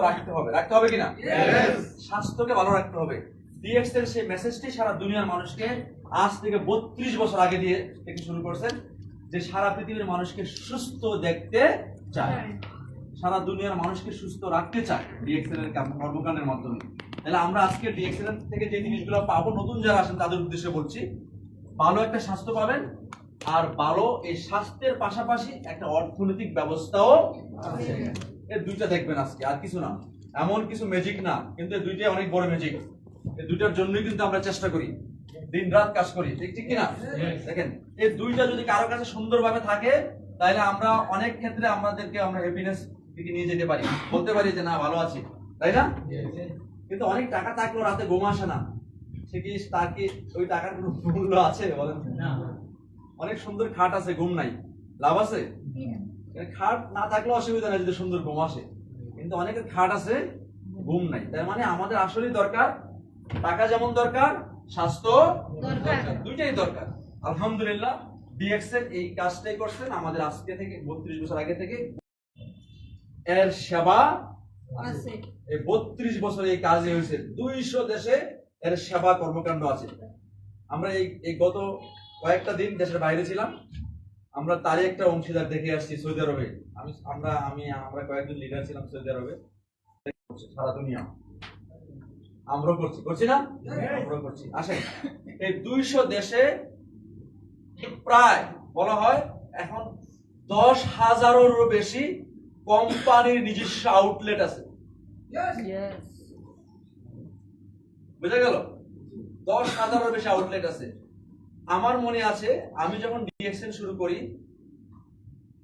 রাখতে হবে কিনা? স্বাস্থ্যকে ভালো রাখতে হবে। ডিএক্স এর সেই মেসেজটি সারা দুনিয়ার মানুষকে আজ থেকে 32 বছর আগে দিয়ে থেকে শুরু করছেন, যে সারা পৃথিবীর মানুষকে সুস্থ দেখতে চায়, সারা দুনিয়ার মানুষকে সুস্থ রাখতে চায় ডিএক্স এর কর্মকাণ্ডের মাধ্যমে। তাহলে আমরা আজকে ডিএক্স এর থেকে যে জিনিসগুলো পাবো, নতুন যারা আসেন তাদের উদ্দেশ্যে বলছি, ভালো একটা স্বাস্থ্য পাবেন, আর ভালো এই স্বাস্থ্যের পাশাপাশি একটা অর্থনৈতিক ব্যবস্থাও আছে। এই দুইটা দেখবেন আজকে, আর কিছু না, এমন কিছু ম্যাজিক না, কিন্তু এই দুইটাই অনেক বড় ম্যাজিক। এই দুইটার জন্যই কিন্তু আমরা চেষ্টা করি, দিন রাত কাজ করি, ঠিক কিনা? দেখেন, এই দুইটা যদি কারো কাছে সুন্দরভাবে থাকে, তাহলে আমরা অনেক ক্ষেত্রে আমাদেরকে আমরা হ্যাপিনেস দিকে নিয়ে যেতে পারি, বলতে পারি যে না ভালো আছি, তাই না? কিন্তু অনেক টাকা থাকলেও রাতে ঘুম আসে না, সে কি তার কি ওই টাকার কোনো মূল্য আছে বলেন? অনেক সুন্দর খাট আছে, ঘুম নাই, লাভ আছে? খাট না থাকলেও অসুবিধা নাই যদি সুন্দর ঘুম আসে, কিন্তু অনেকের খাট আছে, ঘুম নাই। তার মানে আমাদের আসলেই দরকার, টাকা যেমন দরকার, স্বাস্থ্য দুইটাই দরকার। আলহামদুলিল্লাহ ডিএক্স এর এই কাজটাই করছেন আমাদের আজকে থেকে 32 বছর আগে থেকে। এর সেবা আছে, এই 32 বছর এই কাজে হয়েছে 200 দেশে এর সেবা কর্মকাণ্ড আছে। আমরা এই গত কয়েকটা দিন দেশের বাইরে ছিলাম, আমরা তারই একটা অংশীদার দেখে আসছি সৌদি আরবে। আমরা কয়েকজন লিডার ছিলাম সৌদি আরবে, সারা দুনিয়া আমরা করছি না? আমরা করছি। আসেন, এই 200 দেশে প্রায় বলা হয় এখন 10,000-এরও বেশি কোম্পানির নিজস্ব আউটলেট আছে। বুঝা গেল? 10,000-এরও বেশি আউটলেট আছে। আমার মনে আছে আমি যখন ডিএক্সএন শুরু করি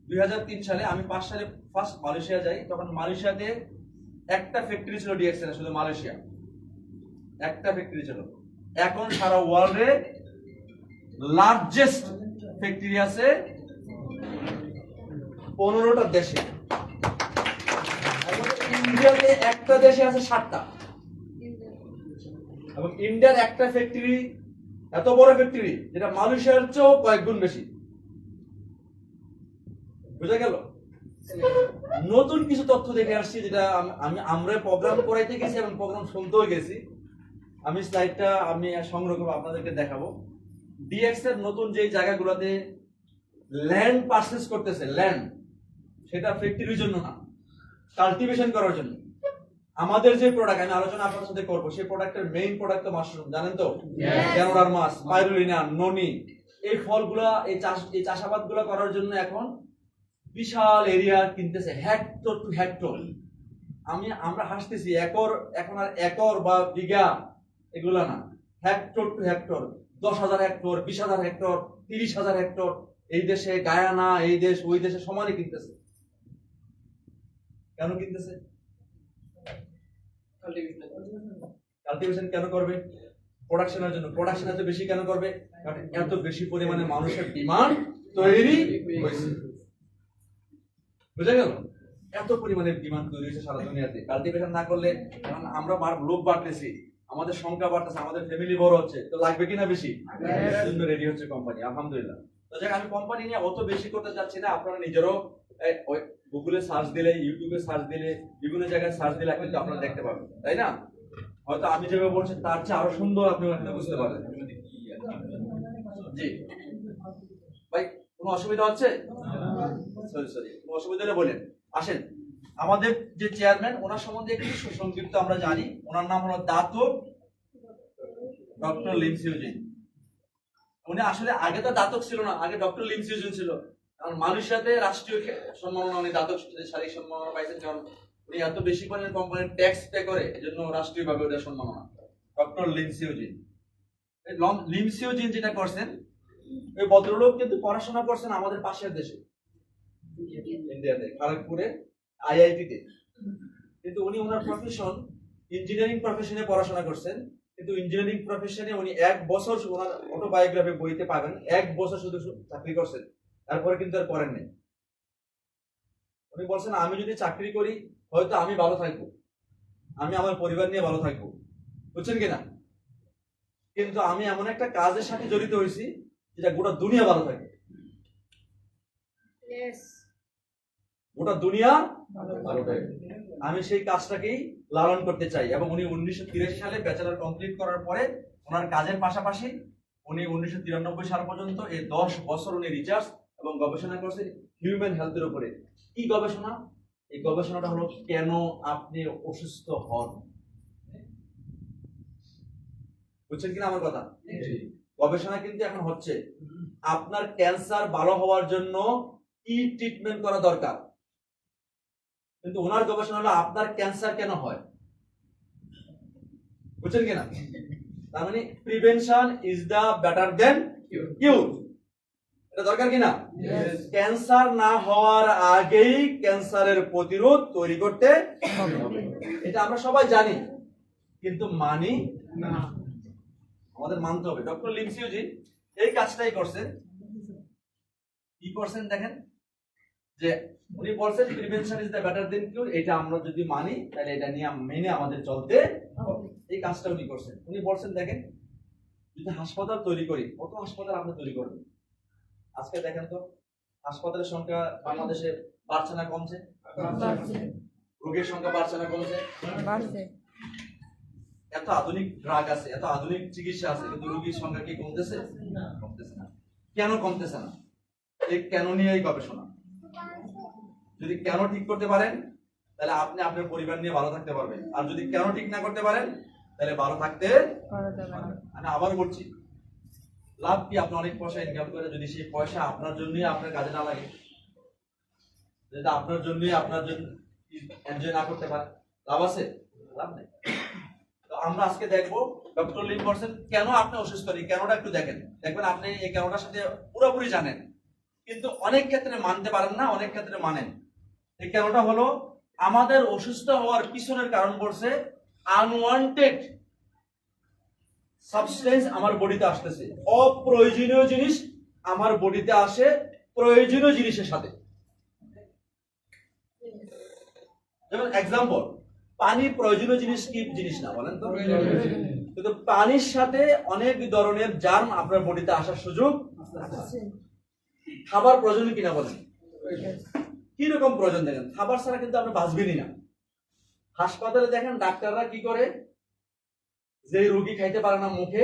2003 সালে, আমি 5 সালে ফার্স্ট মালয়েশিয়া যাই, তখন মালয়েশিয়াতে একটা ফ্যাক্টরি ছিল ডিএক্সএন, শুধু মালয়েশিয়া একটা ফ্যাক্টরি ছিল। এখন সারা ওয়ার্ল্ডে লার্জেস্ট ফ্যাক্টরি আছে 15টা দেশে। ইন্ডিয়াতে একটা দেশে আছে 7টা, এবং ইন্ডিয়ার একটা ফ্যাক্টরি এত বড় ফ্যাক্টরি যেটা মালয়েশিয়ার চেয়েও কয়েক গুণ বেশি। বুঝা গেল? নতুন কিছু তথ্য দেখে আসছি, যেটা আমরা প্রোগ্রাম করাইতে গেছি এবং প্রোগ্রাম শুনতেও গেছি। আমি স্লাইডটা সংগ্রহ করবো, আপনাদেরকে দেখাবো। ডিএক্স এর নতুন যে জায়গাগুলোতে ল্যান্ড পারচেজ করতেছে, ল্যান্ড, সেটা ফ্যাক্টরির জন্য না, কাল্টিভেশন করার জন্য। আমাদের যে প্রোডাক্ট আমি আলোচনা আপনাদের সাথে করবো, সেই প্রোডাক্টের মেইন প্রোডাক্ট তো মাশরুম, জানেন তো? গ্যানোডার্মাস, স্পাইরুলিনা, ননি, এই ফলগুলা, এই চাষাবাদগুলো করার জন্য এখন বিশাল এরিয়া কিনতেছে, হেক্টর টু হেক্টর। আমরা হাসতেছি, এখন আর একর বা বিঘা এগুলা না, hectare to hectare, 10,000 hectare, 20,000 hectare, 30,000 hectare. এই দেশে গায়ানা, এই দেশ ওই দেশে সমানে কিনতেছে। কেন কিনতেছে? কাল্টিভেশন কেন করবে? প্রোডাকশনের জন্য। প্রোডাকশন এত বেশি কেন করবে? কারণ এত বেশি পরিমাণে মানুষের ডিমান্ড তৈরি হয়েছে। বুঝা গেল? এত পরিমাণে ডিমান্ড তৈরি হয়েছে সারা দুনিয়াতে। কাল্টিভেশন না করলে, কারণ আমরা লোক বাড়তেছি, আমাদের সংখ্যা বাড়তেছে, আমাদের ফ্যামিলি বড় হচ্ছে, তো লাগবে কিনা বেশি, জন্য রেডি হচ্ছে কোম্পানি। আলহামদুলিল্লাহ। তো যাক, আমি কোম্পানি নিয়ে অত বেশি করতে চাচ্ছি না। আপনারা নিজেরও গুগলে সার্চ দিলে, ইউটিউবে সার্চ দিলে, বিভিন্ন জায়গায় সার্চ দিলে কিন্তু আপনারা দেখতে পাবেন, তাই না? হয়তো আমি যেভাবে বলছি তার চেয়ে আরো সুন্দর আপনি বুঝতে পারবেন। জি ভাই, কোনো অসুবিধা হচ্ছে? সরি, কোনো অসুবিধা হলে বলেন। আসেন, আমাদের যে চেয়ারম্যান, ওনার সম্বন্ধে একটু সংক্ষিপ্ত আমরা জানি। ওনার নাম হলো দাতক ডক্টর লিম সিউজিন। উনি আসলে আগে তো দাতক ছিল না, আগে ডক্টর লিম সিউজিন ছিল। কারণ মালয়েশিয়াতে রাষ্ট্রীয় সম্মাননা উনি দাতক শারীরিক সম্মাননা পাইছেন, কারণ উনি এত বেশি পরিমাণে কোম্পানির ট্যাক্স পে করে, এজন্য রাষ্ট্রীয়ভাবে ওদের সম্মাননা। Doctor Lim Seojin. Lim Seojin যেটা করছেন, ওই ভদ্রলোক কিন্তু পড়াশোনা করছেন আমাদের পাশের দেশে, ইন্ডিয়াতে, খড়গপুরে আইআইটিতে। কিন্তু উনি ওনার প্রফেশন ইঞ্জিনিয়ারিং প্রফেশনে পড়াশোনা করছেন, কিন্তু ইঞ্জিনিয়ারিং প্রফেশনে উনি 1 বছর, ওনার অটোবায়োগ্রাফি বইতে পাবেন, 1 বছর শুধু চাকরি করছেন, তারপরে কিন্তু আর করেন নাই। উনি বলছেন আমি যদি চাকরি করি হয়তো আমি ভালো থাকবো, আমি আমার পরিবার নিয়ে ভালো থাকবো, বুঝছেন কিনা? কিন্তু আমি এমন একটা কাজের সাথে জড়িত হয়েছি যেটা গোটা দুনিয়া ভালো থাকে। গোটা দুনিয়া ভালো থাকে। আমি সেই কাজটাকেই লালন করতে চাই। এবং উনি 1983 সালে ব্যাচেলর কমপ্লিট করার পরে ওনার কাজের পাশাপাশি উনি 1993 সাল পর্যন্ত এই 10 বছর উনি রিসার্চ এবং গবেষণা করছেন হিউম্যান হেলথের উপরে। কি গবেষণা? এই গবেষণাটা হলো কেন আপনি অসুস্থ হন। বুঝছেন কিনা আমার কথা? গবেষণা কিন্তু এখন হচ্ছে আপনার ক্যান্সার ভালো হওয়ার জন্য কি ট্রিটমেন্ট করা দরকার, কিন্তু ওনার গবেষণা হলো আপনার ক্যান্সার কেন হয়। বুঝছেন কিনা? তার মানে prevention is the better than cure. এটা দরকার কিনা? ক্যান্সার না হওয়ার আগেই ক্যান্সারের প্রতিরোধ তৈরি করতে হবে। এটা আমরা সবাই জানি, কিন্তু মানি না। আমাদের মানতে হবে। ডক্টর লিমসিউজি এই কাজটাই করছেন। কি করছেন দেখেন, যে উনি বলছেন prevention is the better than cure. এটা আমরা যদি মানি তাহলে এটা নিয়ে মেনে আমাদের চলতে হবে। এই কাজটা উনি করছেন। উনি বলছেন দেখেন, যদি হাসপাতাল তৈরি করি, কত হাসপাতাল আপনি তৈরি করবেন? আজকে দেখেন তো হাসপাতালের সংখ্যা বাংলাদেশে বাড়ছে না কমছে? রোগীর সংখ্যা বাড়ছে না কমছে? এত আধুনিক ড্রাগ আছে, এত আধুনিক চিকিৎসা আছে, কিন্তু রোগীর সংখ্যা কি কমতেছে? কমতেছে না। কেন কমতেছে না? এই কেন নিয়ে এই গবেষণা। যদি কেন ঠিক করতে পারেন তাহলে আপনি আপনার পরিবার নিয়ে ভালো থাকতে পারবেন। আর যদি কেন ঠিক না করতে পারেন তাহলে ভালো থাকতে আমি আবার বলছি, লাভ কি? আপনি অনেক পয়সা ইনকাম করে যদি সেই পয়সা আপনার জন্যই আপনার কাজে না লাগে, যদি আপনার জন্যই আপনার জন্য এনজয় না করতে পারেন, লাভ আছে? লাভ নেই। তো আমরা আজকে দেখবো ডক্টর লিম বলছেন কেন আপনি অসুস্থ নেই। কেনটা একটু দেখেন, দেখবেন আপনি এই কেনটার সাথে পুরোপুরি জানেন, কিন্তু অনেক ক্ষেত্রে মানতে পারেন না, অনেক ক্ষেত্রে মানেন। এই কেনটা হলো আমাদের অসুস্থ হওয়ার পিছনের কারণ পড়ছে আনওয়ান্টেড সাবস্টেন্স আমার বডিতে আসতেছে। অপ্রয়োজনীয় জিনিস আমার বডিতে আসে প্রয়োজনীয় জিনিসের সাথে। যেমন এক্সাম্পল, পানি প্রয়োজনীয় জিনিস কি জিনিস না বলেন তো? কিন্তু পানির সাথে অনেক ধরনের জার্ম আপনার বডিতে আসার সুযোগ আছে। খাবার প্রয়োজন কিনা বলেন? কি রকম প্রয়োজন দেখেন, খাবার ছাড়া কিন্তু আপনি বাঁচবেনই না। হাসপাতালে দেখেন ডাক্তাররা কি করে, যে রোগী খাইতে পারে না মুখে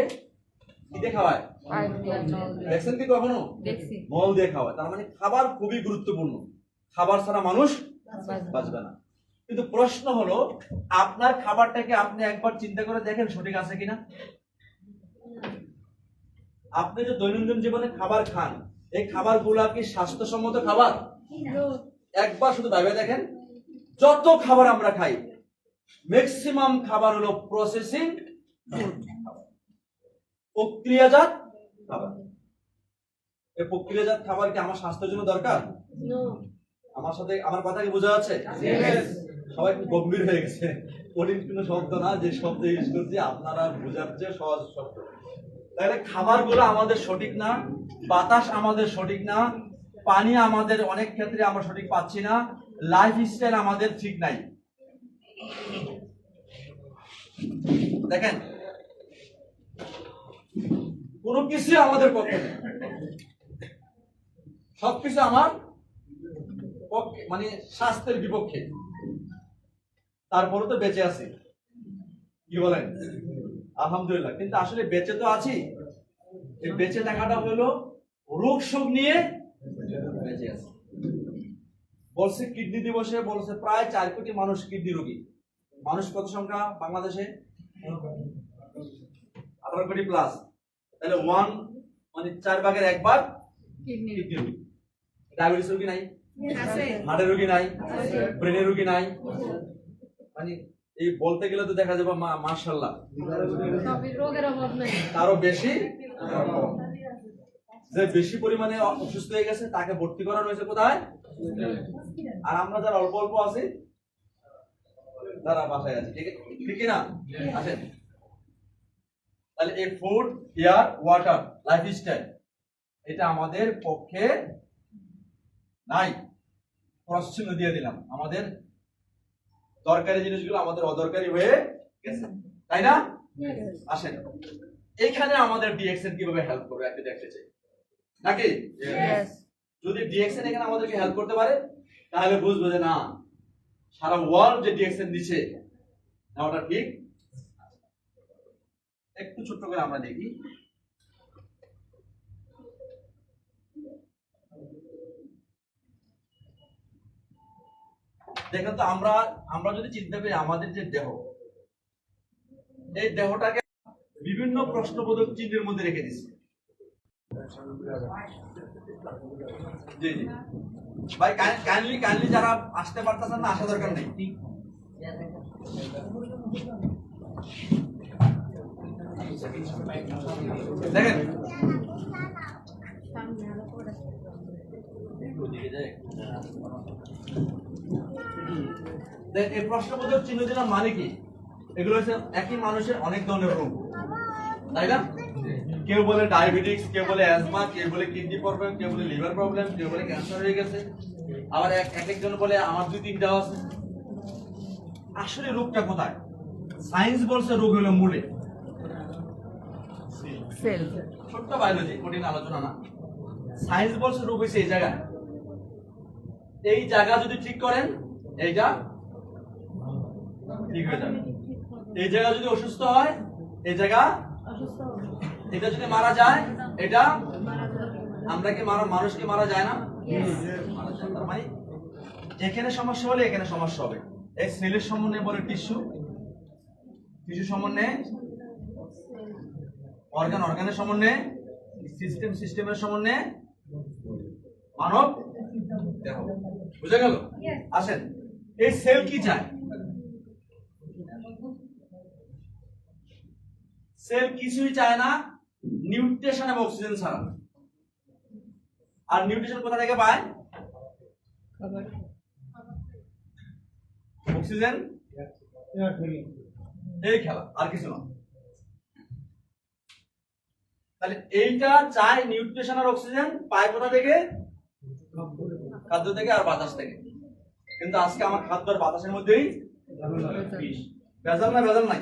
কি দিয়ে খাওয়ায়? দেখছেন কি কখনো? মল দিয়ে খাওয়ায়। তার মানে খাবার খুবই গুরুত্বপূর্ণ। খাবার ছাড়া মানুষ বাঁচবে না। কিন্তু প্রশ্ন হলো আপনার খাবারটাকে আপনি একবার চিন্তা করে দেখেন সঠিক আছে কিনা। আপনি যে দৈনন্দিন জীবনে খাবার খান, এই খাবারগুলা কি স্বাস্থ্যসম্মত খাবার? একবার শুধু ভাবে দেখেন, যত খাবার আমরা খাই ম্যাক্সিমাম খাবার হলো প্রসেসিং ফুড, প্রক্রিয়াজাত খাবার। এই প্রক্রিয়াজাত খাবার কি আমার স্বাস্থ্যের জন্য দরকার? আমার সাথে আমার কথা কি বোঝা যাচ্ছে? সবাই একটু গম্ভীর হয়ে গেছে। কঠিন কোনো শব্দ না, যে শব্দ ইউজ করছি আপনারা বোঝার চেয়ে সহজ শব্দ। তাহলে খাবারগুলো আমাদের সঠিক না, বাতাস আমাদের সঠিক না, পানি আমাদের অনেক ক্ষেত্রে আমরা সঠিক পাচ্ছি না, লাইফ স্টাইল আমাদের ঠিক নাই। দেখেন কোনো কিছু আমাদের পক্ষে নেই, সবকিছু আমার পক্ষে, মানে স্বাস্থ্যের বিপক্ষে। তারপরে তো বেঁচে আছি, কি বলেন? আলহামদুলিল্লাহ। কিন্তু আসলে বেঁচে তো আছি, এই বেঁচে থাকাটা হলো রোগ শোক নিয়ে বেঁচে আছে। বলছে কিডনি দিবসে বলছে প্রায় 4 কোটি মানুষ কিডনি রোগী। মানুষ কত সংখ্যা বাংলাদেশে? 18 কোটি প্লাস। তাহলে 1 মানে 4 ভাগের 1 ভাগ কিডনি রোগী। ডায়াবেটিস রোগী নাই, হার্টের রোগী নাই, ব্রেনের রোগী নাই। মানে এই বলতে গেলে তো দেখা যাবে মাশাআল্লাহ রোগের অভাব নাই, আরো বেশি। যে বেশি পরিমাণে অসুস্থ হয়ে গেছে তাকে ভর্তি করানো হয়েছে কোথায়? আর আমরা যারা অল্প অল্প আছি তারা বাসায় আছি, ঠিক না? আসেন তাহলে এই ফুড, এয়ার, ওয়াটার, লাইফস্টাইল এটা আমাদের পক্ষে নাই। প্রশ্ন দিয়ে দিলাম, আমাদের দরকারি জিনিসগুলো আমাদের অদরকারি হয়ে গেছে, তাই না? আসেন এখানে আমাদের ডিএক্সএন কিভাবে হেল্প করবে একটু দেখতে চাই নাকি? যদি ডিএক্সএন এখানে আমাদেরকে হেল্প করতে পারে তাহলে বুঝবো যে না, সারা ওয়ার্ল্ড যে ডিএক্সএন দিচ্ছে না ওটা ঠিক। একটু ছোট্ট করে আমরা দেখি। দেখেন তো, আমরা যদি চিন্তা করি আমাদের যে দেহ, এই দেহটাকে বিভিন্ন প্রশ্নবোধক চিহ্নের মধ্যে রেখে দিচ্ছে। জি জি ভাই, কাইন্ডলি যারা আসতে পারতেছেন না, আসা দরকার নেই। দেখেন এই প্রশ্নবোধক চিহ্ন দিলাম মানে কি? এগুলো হচ্ছে একই মানুষের অনেক ধরনের রোগ, তাই না? কেউ বলে ডায়াবেটিস, কেউ বলে অ্যাজমা, কেউ বলে কিডনি প্রবলেম, কেউ বলে লিভার প্রবলেম, কেউ বলে ক্যান্সার হয়ে গেছে, আবার একজন বলে আমার 2-3টা আছে। আসলে রোগটা কোথায়? সায়েন্স বলছে রোগ হলো মূলে। ছোট্ট বায়োলজি, কঠিন আলোচনা না। সায়েন্স বলছে রোগ হয়েছে এই জায়গায়। এই জায়গা যদি ঠিক করেন, এইটা ঠিক হয়ে যাবে। এই জায়গা যদি অসুস্থ হয়, এই জায়গা এটা যদি মারা যায়, এটা আমরা কি মানুষকে মারা যায় না? তার মানে এখানে সমস্যা হলে এখানে সমস্যা হবে। এই সেলের সমন্বয়ে বলে টিস্যু, টিস্যু সমন্বয়ে অর্গানের সমন্বয়ে সিস্টেমের সমন্বয়ে মানব দেহ। বুঝা গেল? আসেন, এই সেল কি চায়? সেল কিছুই চায় না নিউট্রিশন এবং অক্সিজেন ছাড়া। আর নিউট্রিশন কোথা থেকে পায়? অক্সিজেন এই খেলা, আর কিছু না। তাহলে এইটা চায় নিউট্রিশন আর অক্সিজেন, পায় কোথা থেকে? খাদ্য থেকে আর বাতাস থেকে। কিন্তু আজকে আমার খাদ্য আর বাতাসের মধ্যেই বিষ। ভেজাল না ভেজাল নাই?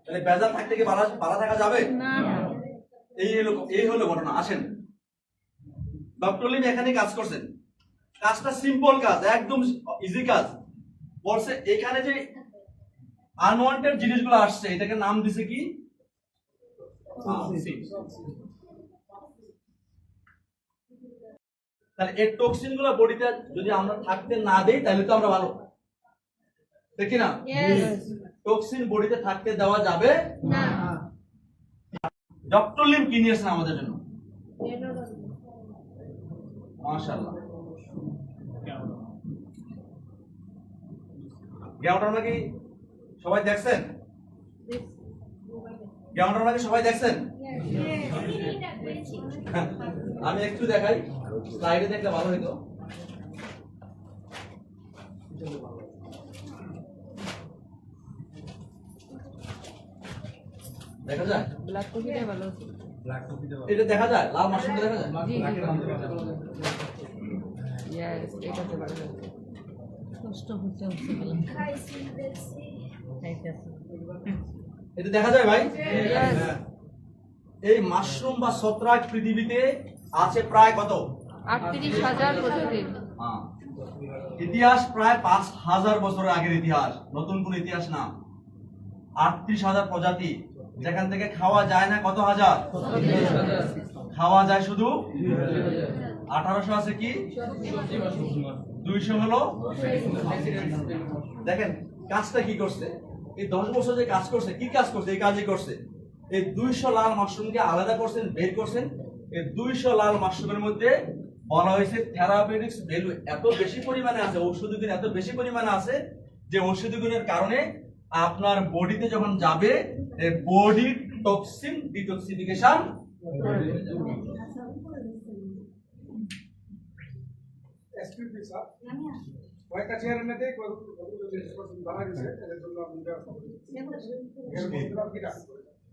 তাহলে ভেজাল থাকতে কি ভালো থাকা যাবে না? এই হলো ঘটনা। আসেন, ডক্টর লিম এখানে কাজ করছেন, কাজটা সিম্পল কাজ, একদম ইজি কাজ। বলছে এখানে যে আনওয়ান্টেড জিনিসগুলো আসছে, এটাকে নাম দিছে কি? তাহলে এই টক্সিন গুলো বডিতে যদি আমরা থাকতে না দেই, তাহলে তো আমরা ভালো, দেখি না? টক্সিন বডিতে থাকতে দেওয়া যাবে না। ডক্টর লিম কি নিয়েছেন আমাদের জন্য? মাশাআল্লাহ, গ্যাউটার নাকি সবাই দেখছেন? গ্যাউটার নাকি সবাই দেখছেন? আমি একটু দেখাই, স্লাইডে দেখলে ভালো হইতো। দেখা যায়? ব্ল্যাক কফিটাই ভালো আছে। ব্ল্যাক কফিটা এটা দেখা যায়? লাল মাশরুমটা দেখা যায়? জি यस, এটাতে ভালো আছে। কষ্ট হচ্ছে বলেন। এটা দেখা যায় ভাই? यस। এই মাশরুম বা ছত্রাক পৃথিবীতে আছে প্রায় কত? ৩৮,০০০ প্রজাতি। হ্যাঁ, ইতিহাস প্রায় ৫,০০০ বছরের আগের ইতিহাস, নতুন কোন ইতিহাস না। ৩৮,০০০ প্রজাতি, যেখান থেকে খাওয়া যায় না কত হাজার? খাওয়া যায় শুধু 1800 আছে কি 200 হলো। দেখেন কাজটা কি করছে, এই 10 বছর যে কাজ করছে, কি কাজ করছে? এই কাজই করছে। এই 200 লাল মাশরুমকে আলাদা করছেন, বের করছেন। এই 200 লাল মাশরুমের মধ্যে বলা হয়েছে থেরাপিউটিক্স ভ্যালু এত বেশি পরিমাণে আছে, ঔষধি গুণ এত বেশি পরিমাণে আছে, যে ঔষধি গুণের কারণে আপনার বডিতে যখন যাবে, বডি টক্সিন ডিটক্সিফিকেশন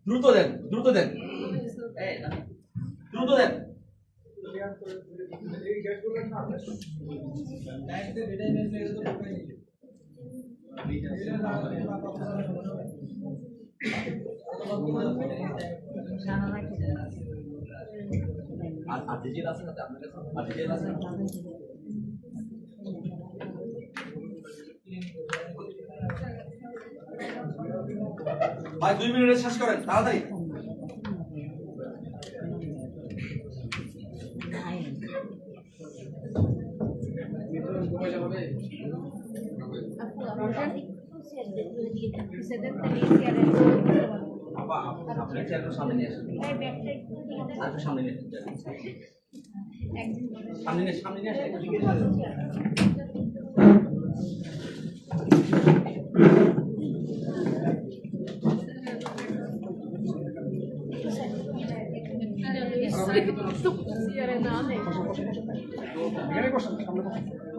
দ্রুত দেন, দ্রুত দেন, দ্রুত দেন। আর ডিটেইল আছে না আপনার কাছে? আর ডিটেইল আছে? ভাই 2 মিনিটে শেষ করেন তাড়াতাড়ি। আপা আপনি চেয়ারটা সামনে নিয়ে আসেন, আর একটু সামনে নিয়ে আসেন, সামনে নিয়ে আসেন।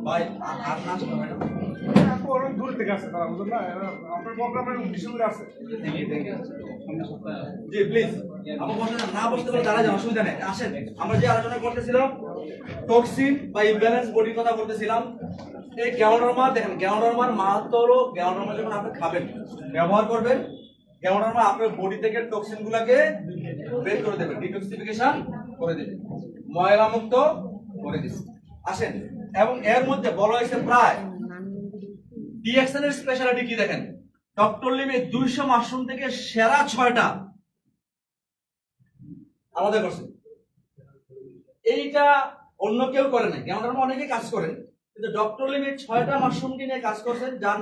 ভাই আর নাচ হবে না। অনেক দূর থেকে আসছে তারা, বুঝলেন না? আপনার প্রোগ্রামের উদ্দেশ্য করে আসছে। জি প্লিজ, আমার বসে না বসতে পারে দাঁড়া যান, অসুবিধা নেই, আসেন। আমরা যে আলোচনা করতেছিলাম টক্সিন বা ইমব্যালেন্স বডির কথা বলতেছিলাম। এই গ্যাওনরমা দেখেন, গ্যাওনরমার মাহাত্ম্য হলো গ্যাওনরমা যখন আপনি খাবেন, ব্যবহার করবেন, গ্যাওনরমা আপনার বডি থেকে টক্সিন গুলাকে বের করে দেবে, ডিটক্সিফিকেশন করে দেবে, ময়লা মুক্ত করে দিবে। আসেন, এবং এর মধ্যে বলা হয়েছে প্রায় ডিএক্সএন এর স্পেশালিটি কি দেখেন, ডক্টর লিমে 200 মাশরুম থেকে সেরা 6টা আলাদা করছে। এইটা অন্য কেউ করে না, গ্যাওনরমা অনেকে কাজ করেন, কিন্তু ডক্টর লিমে 6টা মাশরুমকে নিয়ে কাজ করছেন, যার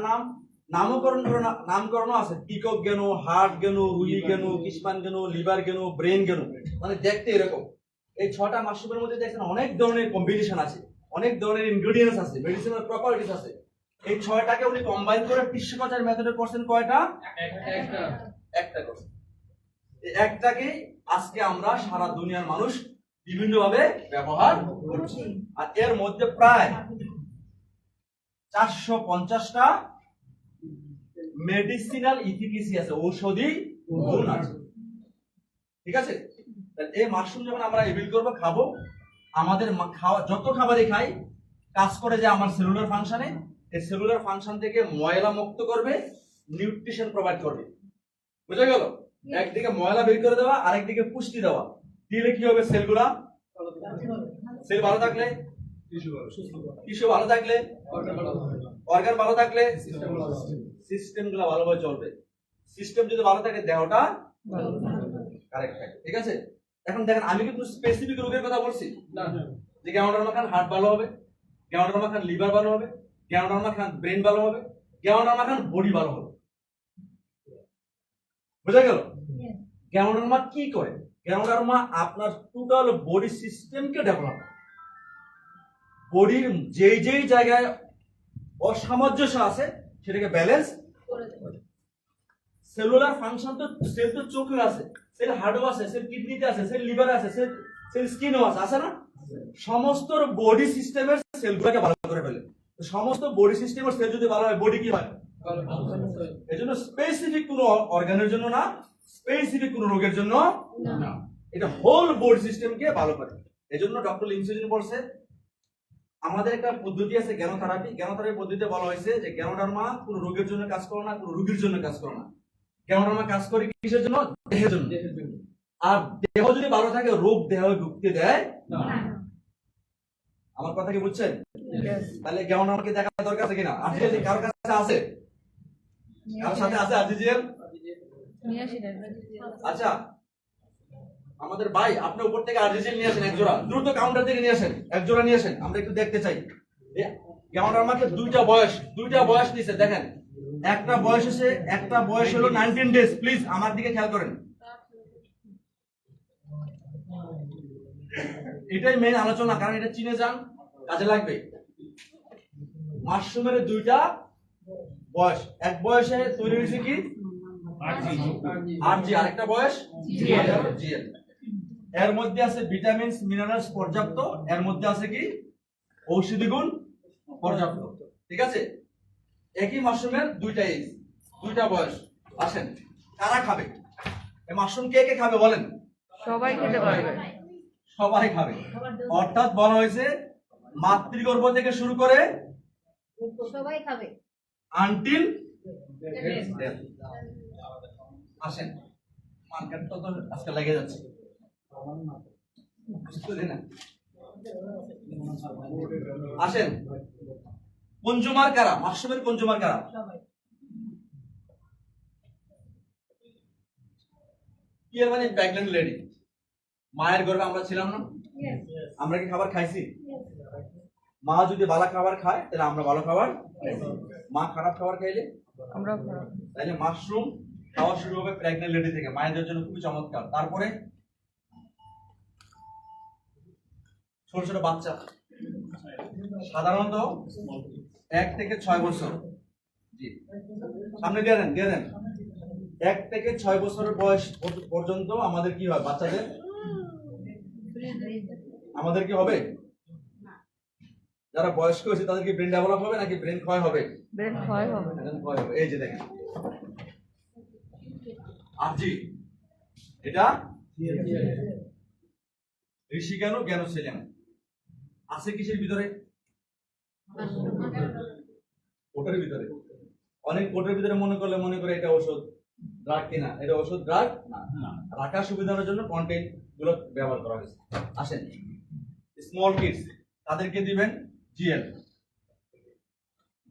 নামকরণ আছে পিকক গেনো, হার্ট গেনো, রুই গেনো, কিসমান গেনো, লিভার গেনো, ব্রেন গেনো, মানে দেখতে এরকম। এই 6টা মাশরুমের মধ্যে দেখেন অনেক ধরনের কম্বিনেশন আছে, অনেক ধরনের ইনগ্রেডিয়েন্টস আছে, মেডিসিনাল প্রপার্টিজ আছে। এই 6টাকে উনি কম্বাইন করে টিস্যু কালচার মেথডে করছেন কয়টা? একটা করছেন। এই একটাকে আজকে আমরা সারা দুনিয়ার মানুষ বিভিন্ন ভাবে ব্যবহার করছি, আর এর মধ্যে প্রায় 450টা মেডিসিনাল ইফিকেসি আছে, ঔষধি গুণ আছে। ঠিক আছে, এই মাশরুম যখন আমরা এবিল করবো, খাবো, আমাদের খাওয়া যত খাবারই খাই কাজ করে যে আমার সেলুলার ফাংশনে, এই সেলুলার ফাংশন থেকে ময়লা মুক্ত করবে, নিউট্রিশন প্রোভাইড করবে। বুঝা গেল? একদিকে ময়লা বের করে দেওয়া, আরেকদিকে পুষ্টি দেওয়া। দিলে কি হবে? সেল ভালো থাকলে, টিস্যু ভালো থাকলে, অর্গান ভালো থাকলে সিস্টেম গুলো ভালোভাবে চলবে। সিস্টেম যদি ভালো থাকে, দেহটা কারেক্ট থাকে। ঠিক আছে, এখন দেখেন আমি কিন্তু স্পেসিফিক রোগের কথা বলছি না, যে গ্যাওনরমা খান হার্ট ভালো হবে, গ্যাওনরমা খান লিভার ভালো হবে, গ্যাওনরমা খান ব্রেন ভালো হবে, গ্যাওনরমা খান বডি ভালো হবে। বুঝা গেল? গ্যাওনরমা কি করে? গ্যাওনরমা আপনার টোটাল বডি সিস্টেমকে ডেভেলপ, বডির যেই জায়গায় অসামঞ্জস্য আছে সেটাকে ব্যালেন্স করে দেবে। সেলুলার ফাংশন তো, সেল তো চোখে আছে, সেল হার্টও আছে, সেল কিডনিতে আছে, সেল লিভারে আছে, সেল স্কিনও আছে না? সমস্ত বডি সিস্টেমের সেলগুলোকে ভালো করে ফেলে। সমস্ত বডি সিস্টেমের সেল যদি ভালো হয়, বডি কি হয়? এজন্য স্পেসিফিক কোনো অর্গানের জন্য না, স্পেসিফিক কোনো রোগের জন্য না, এটা হোল বডি সিস্টেমকে ভালো করে। এজন্য ডক্টর লিমসেজিন বলছে আমাদের একটা পদ্ধতি আছে জ্ঞানোথেরাপি। জ্ঞানোথেরাপি পদ্ধতিতে বলা হয়েছে যে গ্যানোডার্মা কোনো রোগের জন্য কাজ করে না, কোনো রোগীর জন্য কাজ করে না। গ্যানোডার্মা কাজ করে কিসের জন্য? দেহের জন্য। আর দেহ যদি ভালো থাকে, রোগ দেহে ঢুকতে দেয় না। আমার কথা কি বুঝছেন? তাহলে গ্যানোডার্মাকে দেখা দরকার আছে কিনা? আর্টিফিশিয়াল কারোর কাছে আছে? কারোর সাথে আছে আর্টিফিশিয়াল? আচ্ছা, আমাদের ভাই আপনি উপর থেকে আর্টিফিশিয়াল নিয়ে আসেন এক জোড়া, দ্রুত কাউন্টার থেকে নিয়ে আসেন, এক জোড়া নিয়ে আসেন, আমরা একটু দেখতে চাই। গ্যানোডার্মাকে দুইটা বয়স নিছে, দেখেন একটা বয়স হচ্ছে, একটা বয়স হলো 19 ডেজ। প্লিজ আমার দিকে খেয়াল করেন, এটাই মেইন আলোচনা, কারণ এটা চিনে যান, কাজে লাগবে। মাশরুমের দুইটা বয়স, এক বয়সে তৈরি হয়েছে কি আরজি, আরেকটা বয়স জিএল। এর মধ্যে আছে ভিটামিনস মিনারেলস পর্যাপ্ত, এর মধ্যে আছে কি ঔষধি গুণ পর্যাপ্ত। ঠিক আছে, একই মাশরুমের দুইটা এজ, দুইটা বয়স। আসেন, কারা খাবে এই মাশরুম? কে কে খাবে বলেন? সবাই খেতে পারবে, সবাই খাবে। অর্থাৎ বলা হয়েছে মাতৃগর্ভ থেকে শুরু করে সবাই খাবে আনটিল ডেথ। আসেন, মার্কেটটা তো আজকে লেগে যাচ্ছে, আসেন। কনজিউমার কারা? মাশরুমের কনজিউমার কারা? পিএল মানে প্রেগন্যান্ট লেডি। মায়ের গর্ভে আমরা ছিলাম না? আমরা কি খাবার খাইছি? মা যদি ভালো খাবার খায় তাহলে আমরা ভালো খাবার খাইছি। মা খারাপ খাবার খাইলে আমরা তাহলে মাশরুম খাওয়া শুরু হবে প্রেগন্যান্ট লেডি থেকে, মায়েদের জন্য খুবই চমৎকার। তারপরে ছোট ছোট বাচ্চা, সাধারণত 1 থেকে 6 বছর, জি সামনে দিয়ে দেন 1 থেকে 6 বছরের বয়স পর্যন্ত আমাদের কি হয়? বাচ্চাদের আমাদের কি হবে? যারা বয়স্ক হয়েছে তাদের কি ব্রেন ডেভেলপ হবে নাকি ব্রেন ক্ষয় হবে? ব্রেন ক্ষয় হবে। ক্ষয় হবে। এই যে দেখেন আরজি, এটা ঋষি জ্ঞান জ্ঞান ছিলেন আছে কিসের ভিতরে? কোটের ভিতরে। অনেক কোটের ভিতরে মনে করে এটা ওষুধ ড্রাগ কিনা, এটা ওষুধ ড্রাগ না, রাখার সুবিধার জন্য কন্টেন্ট গুলো ব্যবহার করা হয়েছে। আসেন স্মল কিডস, তাদেরকে দিবেন জিএল,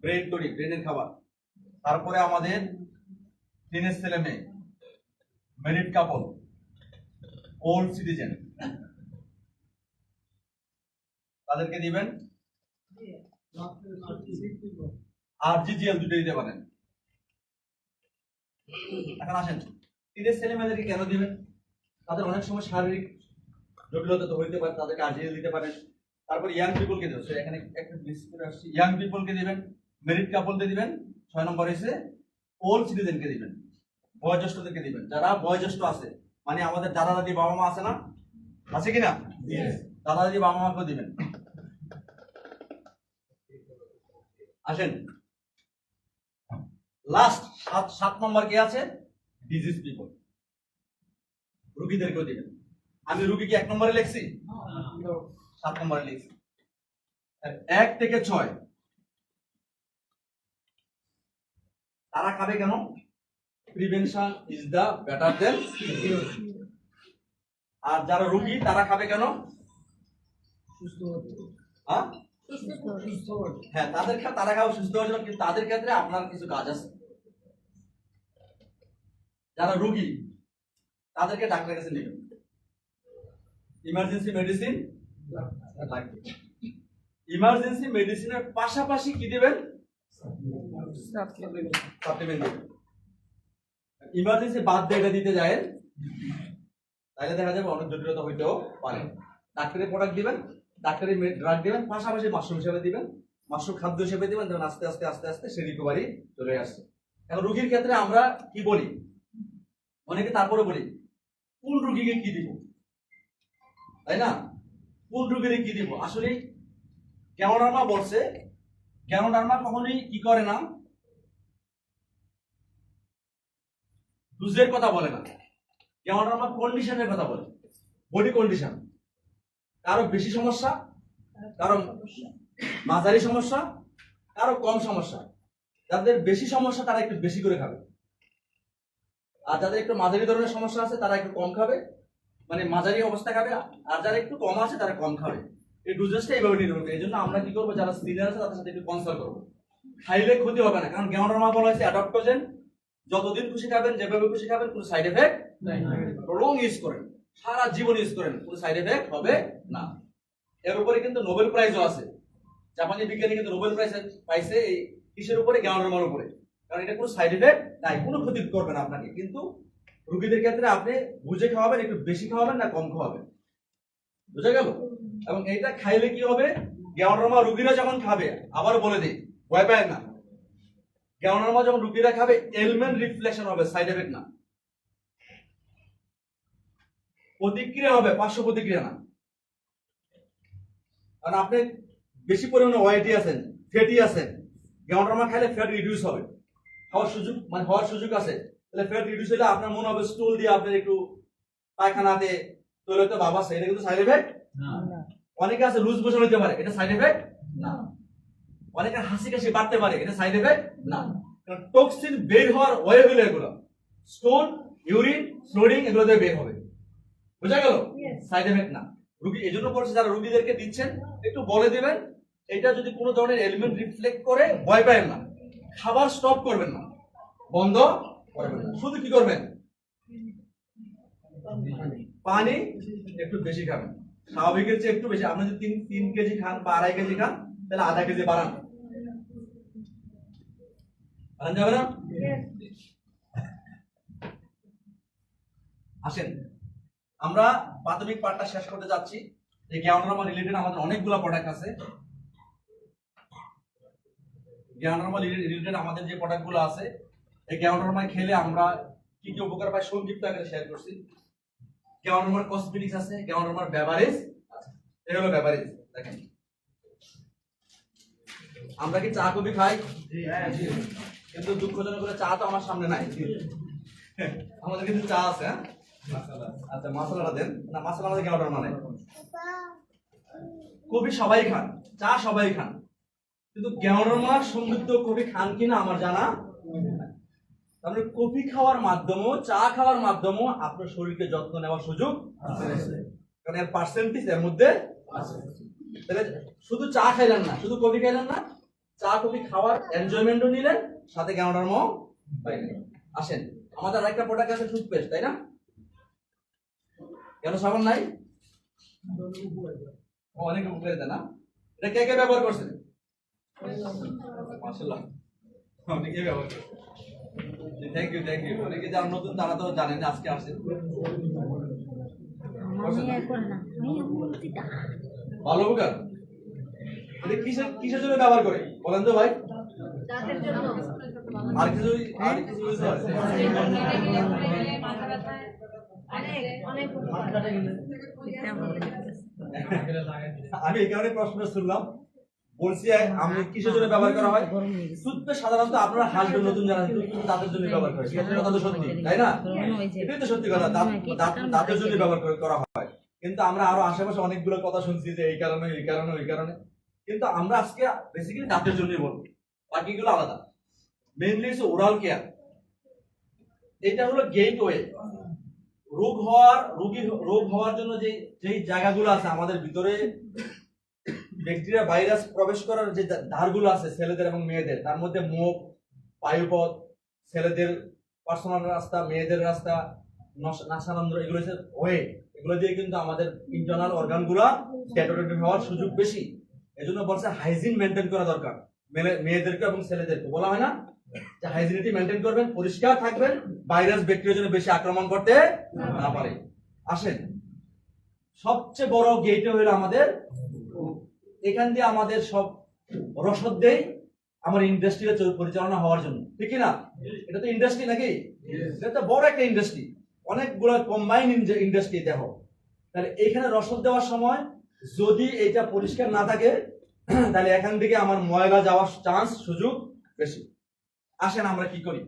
ব্রেন তৈরি, ব্রেনের খাবার। তারপরে আমাদের টিনেজ ছেলে মেয়ে, ম্যারিড কাপল, ওল্ড সিটিজেন, তাদেরকে দিবেন আরজিজিএল, দুটো দিতে পারেন। এখন আসেন টিনেজ ছেলে মেয়েদেরকে কেন দিবেন? তাদের অনেক সময় শারীরিক জটিলতা তো হইতে পারে, তাদেরকে আরজিজিএল দিতে পারেন। তারপর ইয়াং পিপলকে দেবেন, এখানে একটা মিস করে আসছি, ইয়াং পিপলকে দিবেন, ম্যারিড কাপলকে দিবেন, 6 নম্বর এসে ওল্ড সিটিজেনকে দিবেন, বয়োজ্যেষ্ঠদেরকে দিবেন। যারা বয়োজ্যেষ্ঠ আছে মানে আমাদের দাদা দাদি বাবা মা আছে না, আছে কিনা? দাদা দাদি বাবা মাকে দিবেন। আসেন লাস্ট 7 নম্বর কে আছে? ডিজিজ পিপল, রোগীদেরকেও দিবেন। আমি রোগীকে 1 নম্বরে লিখছি, 7 নম্বরে লিখছি। 1 থেকে 6 তারা খাবে কেন? Prevention is the better than cure. আর যারা রোগী তারা খাবে কেন? হ্যাঁ তারা খাওয়া সুস্থ হওয়ার জন্য, কিন্তু তাদের ক্ষেত্রে আপনার কিছু কাজ আছে। যারা রোগী তাদেরকে ডাক্তারের কাছে নেবেন, ইমার্জেন্সি মেডিসিন লাগবে। ইমার্জেন্সি মেডিসিনের পাশাপাশি কি দিবেন? সাপ্লিমেন্ট দিবেন। ইমার্জেন্সি বাদ দিয়ে এটা দিতে যায় তাহলে দেখা যাবে অনেক জটিলতা হইতেও পারে। ডাক্তারের প্রোডাক্ট দিবেন, ডাক্তারি ড্রাগ দিবেন, পাশাপাশি মাশরুম হিসেবে দিবেন, মাশরুম খাদ্য হিসেবে দিবেন, যেমন আস্তে আস্তে আস্তে আস্তে সে রিকভারি চলে আসছে। এখন রোগীর ক্ষেত্রে আমরা কি বলি, অনেকে তারপরে বলি কোন রোগীকে কি দিব, তাই না? কোন রোগীকে কি দিব? আসলে জ্ঞানডার্মা বলছে, জ্ঞানডার্মা কখনোই কি করে না, ডোজের কথা বলে না, জ্ঞানডার্মা কন্ডিশনের কথা বলে, বডি কন্ডিশন। কারো বেশি সমস্যা, কারো মাঝারি সমস্যা, কারো কম সমস্যা। যাদের বেশি সমস্যা তারা একটু বেশি করে খাবে, আর যাদের একটু মাঝারি ধরনের সমস্যা আছে তারা একটু কম খাবে, মানে মাঝারি অবস্থা খাবে। আর যারা একটু কম আছে তারা কম খাবে। এই ডোজেসটা এইভাবে নিতে হবে। এই জন্য আমরা কি করবো, যারা সিনিয়র আছে তাদের সাথে একটু কনসাল্ট করবো। খাইলে ক্ষতি হবে না, কারণ জ্ঞানডার্মা বলা হয়েছে অ্যাডাপ্টোজেন, যতদিন খুশি খাবেন, যেভাবে খুশি খাবেন, কোনো সাইড এফেক্ট নাই। লং ইউজ করেন, সারা জীবন ইউজ করেন, কোনো সাইড এফেক্ট হবে না। এর উপরে কিন্তু নোবেল প্রাইজও আছে, জাপানি বিজ্ঞানী কিন্তু নোবেল প্রাইজ পাইছে এই কিসের উপরে? জ্ঞানডার্মার উপরে। কারণ এটা কোনো সাইড এফেক্ট নাই, কোনো ক্ষতি করবে না আপনাকে। কিন্তু রোগীদের ক্ষেত্রে আপনি বুঝে খাওয়াবেন, একটু বেশি খাওয়াবেন না কম খাওয়াবেন, বুঝা গেল? এবং এইটা খাইলে কি হবে, জ্ঞানডার্মা রোগীরা যখন খাবে, আবার বলে দিই ভয় পায় না, জ্ঞানডার্মা যখন রোগীরা খাবে এলমেন্ট রিফ্লেকশন হবে, সাইড এফেক্ট না, প্রতিক্রিয়া হবে, পার্শ্ব প্রতিক্রিয়া না। কারণ আপনি বেশি পরিমাণে ওয়েটি আছেন, ফ্যাটি আছেন, জ্ঞানডার্মা খাইলে ফ্যাট রিডিউস হবে, হওয়ার সুযোগ আছে। তাহলে ফ্যাট রিডিউস হলে আপনার মনে হবে স্টুল দিয়ে আপনার একটু পায়খানাতে তৈলতে ভাব আছে, এটা কিন্তু সাইড এফেক্ট না। অনেকে আছে লুজ মোশন হতে পারে, এটা সাইড এফেক্ট না। অনেকের হাসি কাশি বাড়তে পারে, এটা সাইড এফেক্ট না। কারণ টক্সিন বের হওয়ার ওয়ে হলো এগুলো, স্টোন, ইউরিন, ফ্লোডিং, এগুলো দিয়ে বের হবে, বুঝা গেল? সাইড এফেক্ট না। রোগী এই জন্য বলছে যারা রোগীদেরকে দিচ্ছেন একটু বলে দিবেন, এটা যদি কোনো ধরনের এলিমেন্ট রিফ্লেক্ট করে ভয় পাবেন না, খাবার স্টপ করবেন না, বন্ধ করবেন না, শুধু কি করবেন, পানি একটু বেশি খাবেন, স্বাভাবিকের চেয়ে একটু বেশি। আপনি যদি 3 কেজি খান বা 2.5 কেজি খান, তাহলে আধা কেজি বাড়ান। বাড়ান যাবে না? আসেন আমরা প্রাথমিক পার্টটা শেষ করতে যাচ্ছি। এই গ্যাওনরামা রিলেটেড আমাদের অনেকগুলো প্রোডাক্ট আছে। গ্যাওনরামা রিলেটেড আমাদের যে প্রোডাক্টগুলো আছে, এই গ্যাওনরামা খেলে আমরা কি কি উপকার পাই সংক্ষিপ্ত আকারে শেয়ার করছি। গ্যাওনরামার কসমেটিক্স আছে, গ্যাওনরামার বেভারেজ আছে। এই হলো বেভারেজ। দেখেন আমরা কি চা কফি খাই? কিন্তু দুঃখজনক করে চা তো আমার সামনে নাই। আমাদের কিন্তু চা আছে। হ্যাঁ আচ্ছা, মশলাটা দেন না। মশলা আমাদের গ্যাওনরামা নাই। কফি সবাই খান, চা সবাই খান, কিন্তু গ্যাওনরামা সমৃদ্ধ কফি খান কিনা আমার জানা নাই। তারপরে কফি খাওয়ার মাধ্যমেও, চা খাওয়ার মাধ্যমেও আপনার শরীরকে যত্ন নেওয়ার সুযোগ আছে, কারণ এর পার্সেন্টেজ এর মধ্যে আছে। তাহলে শুধু চা খাইলেন না, শুধু কফি খাইলেন না, চা কফি খাওয়ার এনজয়মেন্টও নিলেন, সাথে গ্যাওনরামাও পাইলেন। আসেন আমাদের আরেকটা প্রোডাক্ট আছে টুথপেস্ট, তাই না? কেন সাবান নাই? অনেক উপকারিতা না? এটা কে কে ব্যবহার করছেন? মাশাআল্লাহ, অনেকে ব্যবহার করছেন। Thank you. অনেকে যারা নতুন তারা তো জানেন আজকে আসছেন। ভালো উপকার। এটা কিসের জন্য ব্যবহার করে বলেন তো ভাই? দাঁতের জন্য। আর কিছু use হয়? অনেক আমি এই কারণে প্রশ্ন শুনলাম, বলছি আমি কিসের জন্য ব্যবহার করা হয়? টুথপেস্ট সাধারণত আপনারা হাসবেন, নতুন যারা তাদের জন্য ব্যবহার করে, কথা তো সত্যি, তাই না? এটাই তো সত্যি কথা, দাঁতের জন্য ব্যবহার করা হয়। কিন্তু আমরা আরো আশেপাশে অনেকগুলো কথা শুনছি যে এই কারণে, কিন্তু আমরা আজকে বেসিক্যালি দাঁতের জন্যই বলবো, বাকিগুলো আলাদা। মেইনলি হচ্ছে ওরাল কেয়ার। এটা হলো গেটওয়ে। রোগ হওয়ার জন্য যে জায়গাগুলো আছে আমাদের ভিতরে, ব্যাকটেরিয়া ভাইরাস প্রবেশ করার যে দ্বারগুলো আছে ছেলেদের এবং মেয়েদের, তার মধ্যে মুখ, বায়ুপথ, ছেলেদের পার্সোনাল রাস্তা, মেয়েদের রাস্তা, নাসারন্ধ্র, এগুলো হচ্ছে ওয়ে। এগুলো দিয়ে কিন্তু আমাদের ইন্টারনাল অর্গানগুলো ডেটোরেটেড হওয়ার সুযোগ বেশি। এজন্য বলছে হাইজিন মেনটেন করা দরকার। মেয়েদেরকে এবং ছেলেদেরকে বলা হয় না যে হাইজিনিটি মেনটেন করবেন, পরিষ্কার থাকবেন, ভাইরাস ব্যাকটেরিয়া যেন বেশি আক্রমণ করতে না পারে। আসেন সবচেয়ে বড় গেটে হলো আমাদের, এখান দিয়ে আমাদের সব রসদ দেয় আমার ইন্ডাস্ট্রি পরিচালনা হওয়ার জন্য, ঠিক না? এটা তো ইন্ডাস্ট্রি নাকি? এটা তো বড় একটা ইন্ডাস্ট্রি, অনেকগুলো কম্বাইন ইন্ডাস্ট্রি দেখো। তাহলে এখানে রসদ দেওয়ার সময় যদি এটা পরিষ্কার না থাকে, তাহলে এখান থেকে আমার ময়লা যাওয়ার চান্স, সুযোগ বেশি। আসেন আমরা কি করি,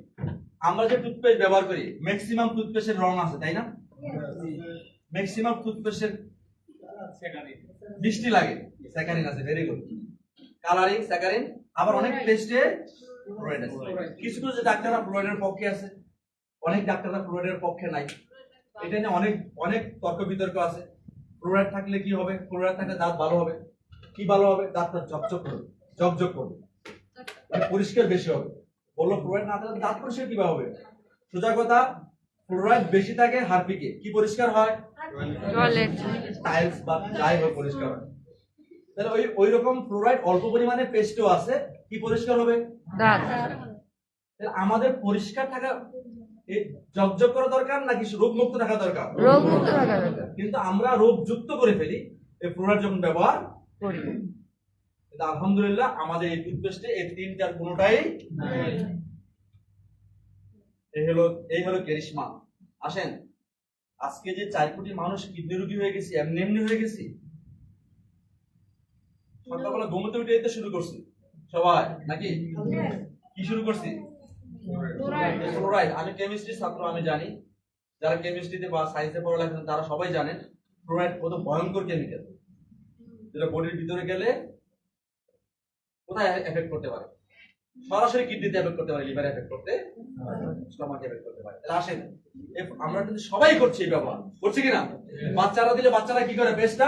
আমরা যে টুথপেস্ট ব্যবহার করি, ম্যাক্সিমাম টুথপেস্টের রং আছে, তাই না? ম্যাক্সিমাম টুথপেস্টের মিষ্টি লাগে, স্যাকারিন আছে, ভেরি গুড, কালারিং স্যাকারিন। আবার অনেক পেস্টে ফ্লোরাইড আছে। কিছু কিছু ডাক্তাররা ফ্লোরাইডের পক্ষে আছে, অনেক ডাক্তাররা ফ্লোরাইডের পক্ষে নাই। এটা নিয়ে অনেক তর্ক বিতর্ক আছে। ফ্লোরাইড থাকলে কি হবে? ফ্লোরাইড থাকলে দাঁত ভালো হবে। কি ভালো হবে? দাঁতটা ঝকঝক করবে, মানে পরিষ্কার বেশি হবে। বললো ফ্লোরাইড না থাকলে দাঁত পরিষ্কার কিভাবে হবে? সোজা কথা, ফ্লোরাইড বেশি থাকে হারপিকে, কি পরিষ্কার হয়? টয়লেট, টাইলস বা যাই হোক পরিষ্কার হয়। তাহলে ওই রকম ফ্লোরাইড অল্প পরিমাণে পেস্টও আছে, কি পরিষ্কার হবে? দাঁত। তাহলে আমাদের পরিষ্কার থাকা, ঝকঝক করা দরকার নাকি রোগ মুক্ত থাকা দরকার? রোগ মুক্ত থাকা দরকার। কিন্তু আমরা রোগ যুক্ত করে ফেলি এই ফ্লোরাইড যখন ব্যবহার করি। কিন্তু আলহামদুলিল্লাহ আমাদের এই টুথপেস্টে এই তিনটার কোনোটাই নাই। এই হলো কেরিশমা। আসেন আজকে যে 4 কোটি মানুষ কিডনি রোগী হয়ে গেছি, এমনি হয়ে গেছি, সকালবেলা ঘুমোতে উঠে এতে শুরু করছি সবাই নাকি? কি শুরু করছি? ফ্লোরাইড। আমি কেমিস্ট্রির ছাত্র, আমি জানি, যারা কেমিস্ট্রিতে বা সায়েন্সে পড়ালেখা তারা সবাই জানেন ফ্লোরাইড কত ভয়ঙ্কর কেমিক্যাল, যেটা বডির ভিতরে গেলে কোথায় এফেক্ট করতে পারে? সরাসরি কিডনিতে এফেক্ট করতে পারে, লিভারে এফেক্ট করতে, স্টমাকে এফেক্ট করতে পারে। তাহলে আসেন আমরা কিন্তু সবাই করছি এই ব্যবহার, করছি কিনা? বাচ্চারা দিলে বাচ্চারা কি করে? পেস্টটা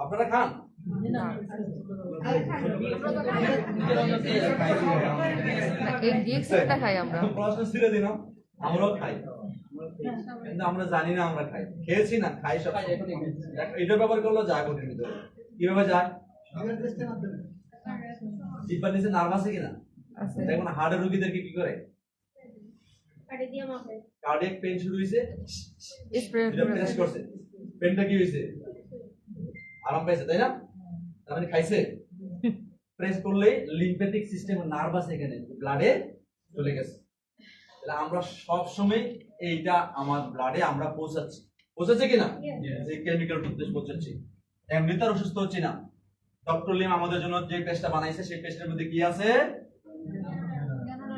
আপনারা খান? এই ডিএক্সটা খাই আমরা। পড়াশোনা ছেড়ে দিলাম, আমরাও খাই, কিন্তু আমরা জানি না আমরা খাই, খেয়েছি না খাই সব। এটা ব্যবহার করলো যায় বডির ভিতরে, কিভাবে যায়? জিহ্বার নিচে নার্ভ আছে কিনা? আছে দেখুন হার্টের রোগীদেরকে কি করে, কাটে দিয়ে মাপে কার্ডিয়াক পেন শুরু হয়েছে, স্প্রে এটা প্রেস করছে, পেনটা কি হয়েছে, আরাম পাইছে, তাই না? তার মানে খাইছে। প্রেস করলে লিম্ফ্যাটিক সিস্টেম নার্ভ আছে এখানে, ব্লাডে চলে গেছে। তাহলে আমরা সব সময় এইটা আমার ব্লাডে আমরা পৌঁছাচ্ছে কিনা, এই কেমিক্যাল টুথপেস্ট পৌঁছাচ্ছি, এমনি তার অসুস্থ হচ্ছে না। ডক্টর লিম আমাদের জন্য যে পেস্টটা বানাইছে সেই পেস্টের মধ্যে কি আছে,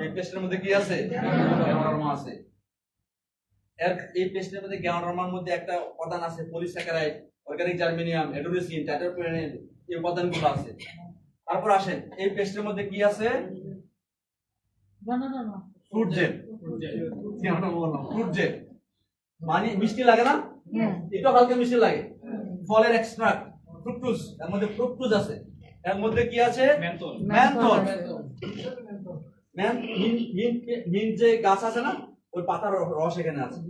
এই পেস্টের মধ্যে কি আছে, গ্যানোডার্মা আছে। এই পেস্টের মধ্যে গ্যানোডার্মার মধ্যে একটা উপাদান আছে পলিস্যাকারাইড, অর্গানিক জার্মেনিয়াম, এডোরিসিন, টাইটোপ্রেনিন, এই উপাদানগুলো আছে। তারপর আসেন এই পেস্টের মধ্যে কি আছে, ফ্রুট জেল, ফ্রুট জেল মানে মিষ্টি লাগে না, এটা হালকা মিষ্টি লাগে। ফলের এক্সট্রাক্ট ফ্রুকটোজ, এর মধ্যে ফ্রুকটোজ আছে। এর মধ্যে কি আছে, মেনথল। মিন্ট যে গাছ আছে না, ওই পাতার রস এখানে আছে,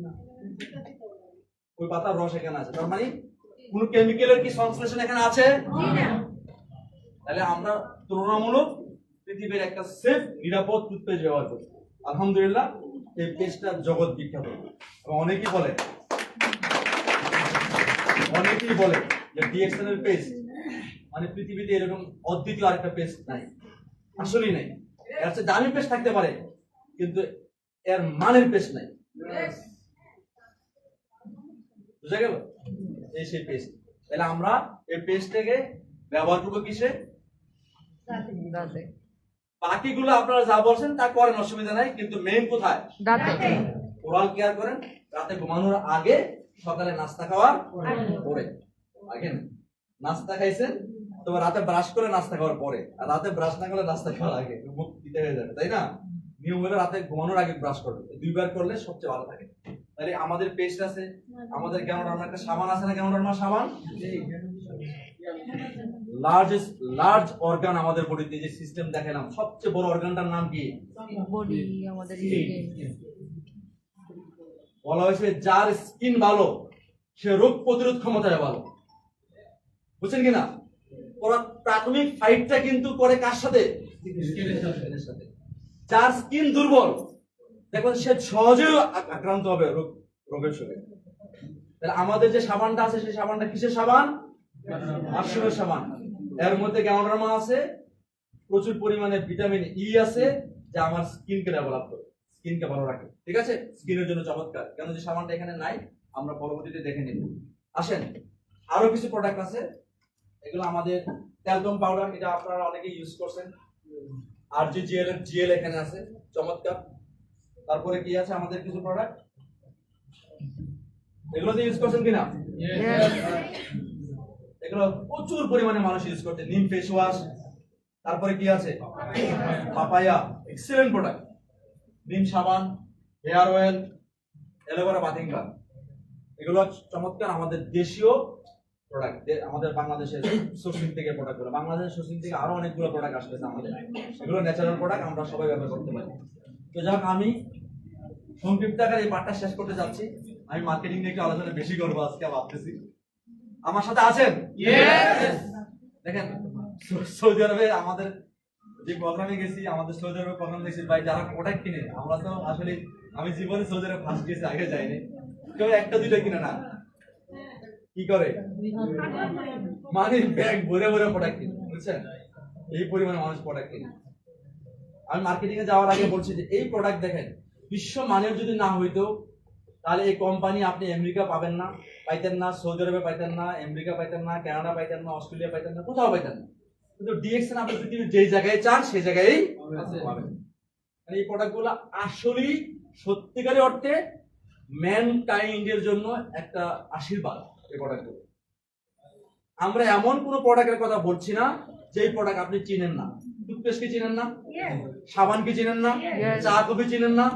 ওই পাতার রস এখানে আছে। তার মানে কোন কেমিক্যালের কি সংশ্লেষণ এখানে আছে? তাহলে আমরা তুলনামূলক পৃথিবীর একটা সেফ নিরাপদ টুথপেস্ট ব্যবহার করি। আলহামদুলিল্লাহ এই পেস্টটা জগৎ বিখ্যাত। এবং অনেকেই বলে যে ডিএক্সএল এর পেস্ট মানে পৃথিবীতে এরকম অদ্বিতীয় আরেকটা পেস্ট নাই, আসলেই নাই। এর চেয়ে দামি পেস্ট থাকতে পারে কিন্তু এর মানের পেস্ট নাই। বুঝা গেল? এই সেই পেস্ট। তাহলে আমরা এই পেস্টটাকে ব্যবহার করবো কিসে? দাঁতে বাকিগুলো আপনারা যা বলছেন তা করেন, অসুবিধা নাই, কিন্তু মেইন কোথায়? দাঁতে ওরাল কেয়ার করেন রাতে ঘুমানোর আগে, সকালে নাস্তা খাওয়ার পরে। আগে না, নাস্তা খাইছেন তবে রাতে ব্রাশ করে নাস্তা খাওয়ার পরে, আর রাতে ব্রাশ না করলে নাস্তা খাওয়ার আগে, মুখ দিতে হয়ে যাবে, তাই না? নিয়ম হলে রাতে ঘুমানোর আগে ব্রাশ করবে, দুইবার করলে সবচেয়ে ভালো থাকে। তাহলে আমাদের পেস্ট আছে, আমাদের গ্যানোডার্মা একটা সাবান আছে না, গ্যানোডার্মা সাবান। লার্জ অর্গান আমাদের বডিতে যে সিস্টেম দেখালাম, সবচেয়ে বড় অর্গানটার নাম কি? বডি আমাদের বলা হয়েছে যার স্কিন ভালো সে রোগ প্রতিরোধ ক্ষমতায় ভালো। বুঝছেন কিনা? ওরা প্রাথমিক ফাইটটা কিন্তু করে কার সাথে? স্কিনের সাথে। যার স্কিন দুর্বল দেখবেন সে সহজেই আক্রান্ত হবে রোগের সঙ্গে। তাহলে আমাদের যে সাবানটা আছে সেই সাবানটা কিসের সাবান? মাশরুমের সাবান। এর মধ্যে গ্যানোডার্মা আছে, প্রচুর পরিমাণে ভিটামিন ই আছে, যা আমার স্কিনকে ডেভেলপ করে, স্কিনকে ভালো রাখে। ঠিক আছে, স্কিনের জন্য চমৎকার। কেন যে সাবানটা এখানে নাই আমরা পরবর্তীতে দেখে নিব। আসেন, আরো কিছু প্রোডাক্ট আছে, এগুলো আমাদের ট্যালকম পাউডার, এটা আপনারা অনেকে ইউজ করছেন। আরজিজিএল এর জিএল এখানে আছে, চমৎকার। তারপরে কি আছে আমাদের কিছু প্রোডাক্ট, এগুলো ইউজ করছেন কিনা? এগুলো প্রচুর পরিমাণে মানুষ ইউজ করছে। নিম ফেস ওয়াশ, তারপরে কি আছে পাপায়া, এক্সিলেন্ট প্রোডাক্ট। নিম সাবান, হেয়ার অয়েল, অ্যালোভেরা বাথিং বার, এগুলো চমৎকার আমাদের দেশীয় প্রোডাক্ট। আমাদের বাংলাদেশের সোর্সিং থেকে প্রোডাক্টগুলো, বাংলাদেশের সোর্সিং থেকে আরো অনেকগুলো প্রোডাক্ট আসতেছে আমাদের, এগুলো ন্যাচারাল প্রোডাক্ট, আমরা সবাই ব্যবহার করতে পারি। তো যাক, আমি সংক্ষিপ্ত আকারে এই পাঠটা শেষ করতে যাচ্ছি। আমি মার্কেটিং নিয়ে একটু আলোচনা বেশি করবো আজকে, ভাবতেছি। আমার সাথে আছেন? দেখেন, সৌদি আরবে আমাদের যে প্রোগ্রামে গেছি, আমাদের সৌদি আরবে প্রোগ্রাম দেখছি ভাই, যারা প্রোডাক্ট কিনে, আমরা তো আসলে, আমি জীবনে সৌদি আরবে ফার্স্ট গেছি, আগে যাইনি, কেউ একটা দুইটা কিনে না, কি করে মানে ব্যাগ ভরে ভরে প্রোডাক্ট কিনে, বুঝছেন? এই পরিমাণে মানুষ প্রোডাক্ট কিনে। আমি মার্কেটিং এ যাওয়ার আগে বলছি যে এই প্রোডাক্ট দেখেন, বিশ্ব মানের যদি না হইতো তাহলে এই কোম্পানি আপনি আমেরিকা পাবেন না, পাইতেন না, সৌদি আরবে পাইতেন না, আমেরিকা পাইতেন না, কানাডা পাইতেন না, অস্ট্রেলিয়া পাইতেন না, কোথাও পাইতেন না। কিন্তু ডিএক্সএন আপনি পৃথিবীর যেই জায়গায় চান সেই জায়গায় পাবেন। এই প্রোডাক্টগুলো আসলেই সত্যিকারের অর্থে ম্যানকাইন্ডের জন্য একটা আশীর্বাদ। এই প্রোডাক্টগুলো আমরা এমন কোন প্রোডাক্টের কথা বলছি না যে প্রোডাক্ট আপনি চিনেন না। টুথপেস্ট কি চিনেন না? সাবান কি চিনেন না? চা কফি চিনেন না?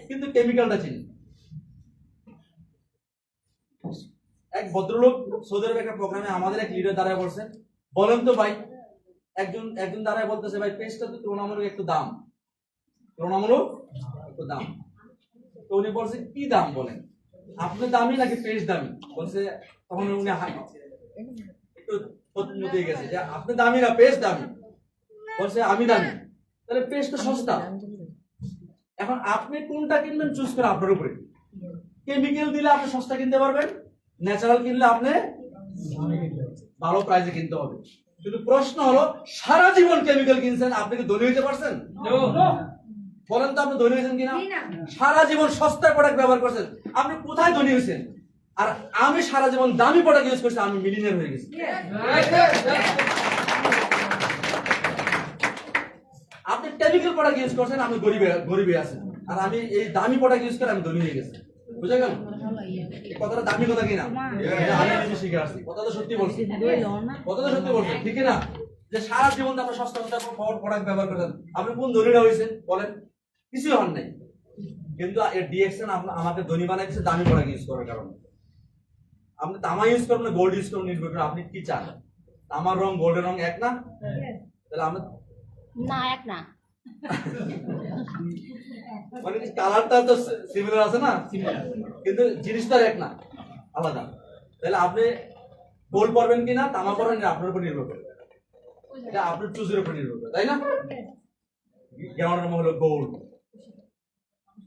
কিন্তু কেমিক্যালটা চিনেন। এক ভদ্রলোক সৌদি আরবে একটা প্রোগ্রামে আমাদের এক লিডার দাঁড়ায় বলছেন, বলেন তো ভাই, একজন দাঁড়ায় বলতেছে ভাই পেস্টটা তো তুলনামূলক একটু দাম, তো উনি বলছে কি দাম বলেন, আপনি দামি নাকি পেস্ট দামি? বলছে তখন উনি একটু থতমত দিয়ে গেছে যে আপনি দামি না পেস্ট দামি। বলছে আমি দামি, তাহলে পেস্ট তো সস্তা। এখন আপনি কোনটা কিনবেন চুজ করে আপনার উপরে। কেমিক্যাল দিলে আপনি সস্তা কিনতে পারবেন, ন্যাচারাল কিনলে আপনি ভালো প্রাইসে কিনতে হবে। কিন্তু প্রশ্ন হলো সারা জীবন কেমিক্যাল কিনছেন, আপনি কি ধনী হতে পারছেন? বলেন তো আপনি ধনী হয়েছেন কিনা? সারা জীবন সস্তার প্রোডাক্ট ব্যবহার করছেন, আপনি কোথায় ধনী হয়েছেন? আর আমি সারা জীবন দামি প্রোডাক্ট ইউজ করছি, আমি মিলিয়নিয়ার হয়ে গেছি। আপনি কেমিক্যাল প্রোডাক্ট ইউজ করছেন, আমি গরিবে আছেন। আর আমি এই দামি প্রোডাক্ট ইউজ করে আমি ধনী হয়ে গেছি। বুঝা গেল? কথাটা দামি কথা কিনা? আমি নিজে শিখে আসছি। কথাটা সত্যি বলছি, কথাটা সত্যি বলছি, ঠিক না? যে সারা জীবন আপনি সস্তা প্রোডাক্ট ব্যবহার করেন, আপনি কোন ধনীরা হয়েছেন বলেন? কিছুই হন নাই। কিন্তু এর ডিএক্সএন আমাকে ধনী বানাইছে দামি প্রোডাক্ট ইউজ করার কারণে। আপনি তামা ইউজ করবেন না গোল্ড ইউজ করবেন, নির্ভর করে আপনি কি চান। তামার রং গোল্ডের রং এক না? তাহলে আমরা না এক না, মানে কালারটা তো সিমিলার আছে না, কিন্তু জিনিসটা এক না, আলাদা। তাহলে আপনি গোল্ড পরবেন কিনা তামা পরবেন না আপনার উপর নির্ভর করে, এটা আপনার চুজের উপর নির্ভর করে, তাই না? গ্রাউন্ড নাম্বার হলো গোল্ড,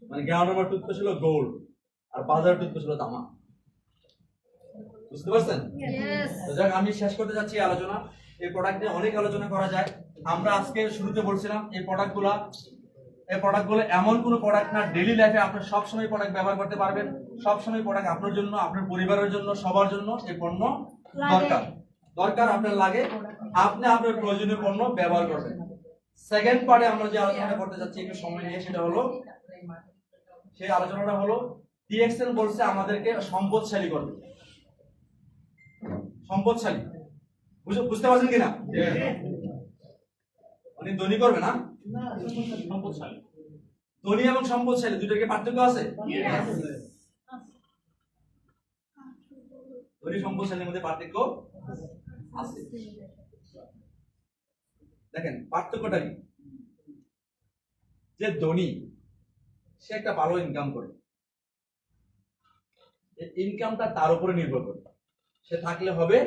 মানে গ্রাউন্ড নাম্বার টুথপেস্ট হলো গোল্ড, আর বাজার টুথপেস্ট হলো তামা। বুঝতে পারছেন? তো যাক, আমি শেষ করতে যাচ্ছি আলোচনা। এই প্রোডাক্ট নিয়ে অনেক আলোচনা করা যায়। আমরা আজকে শুরুতে বলছিলাম এই প্রোডাক্টগুলো এমন কোনো প্রোডাক্ট না, ডেইলি লাইফে আপনি সব সময় প্রোডাক্ট ব্যবহার করতে পারবেন। সব সময় প্রোডাক্ট আপনার জন্য, আপনার পরিবারের জন্য, সবার জন্য এই পণ্য দরকার আপনার লাগে। আপনি আপনার প্রয়োজনীয় পণ্য ব্যবহার করবেন। সেকেন্ড পার্টে আমরা যে আলোচনাটা করতে যাচ্ছি একটু সময় নিয়ে, সেটা হলো, সেই আলোচনাটা হলো ডিএক্সএন বলছে আমাদেরকে সম্পদশালী করবে। সম্পদশালী বুঝতে পারছেন কিনা? মানে ধনী করবে না, সম্পদশালী। ধনী এবং সম্পদশালী দুটোর কি পার্থক্য আছে? ধনী সম্পদশালীর মধ্যে পার্থক্য আছে। দেখেন পার্থক্যটা কি? যে ধনী সে একটা ভালো ইনকাম করে, ইনকামটা তার উপরে নির্ভর করে, সে থাকলে হবে।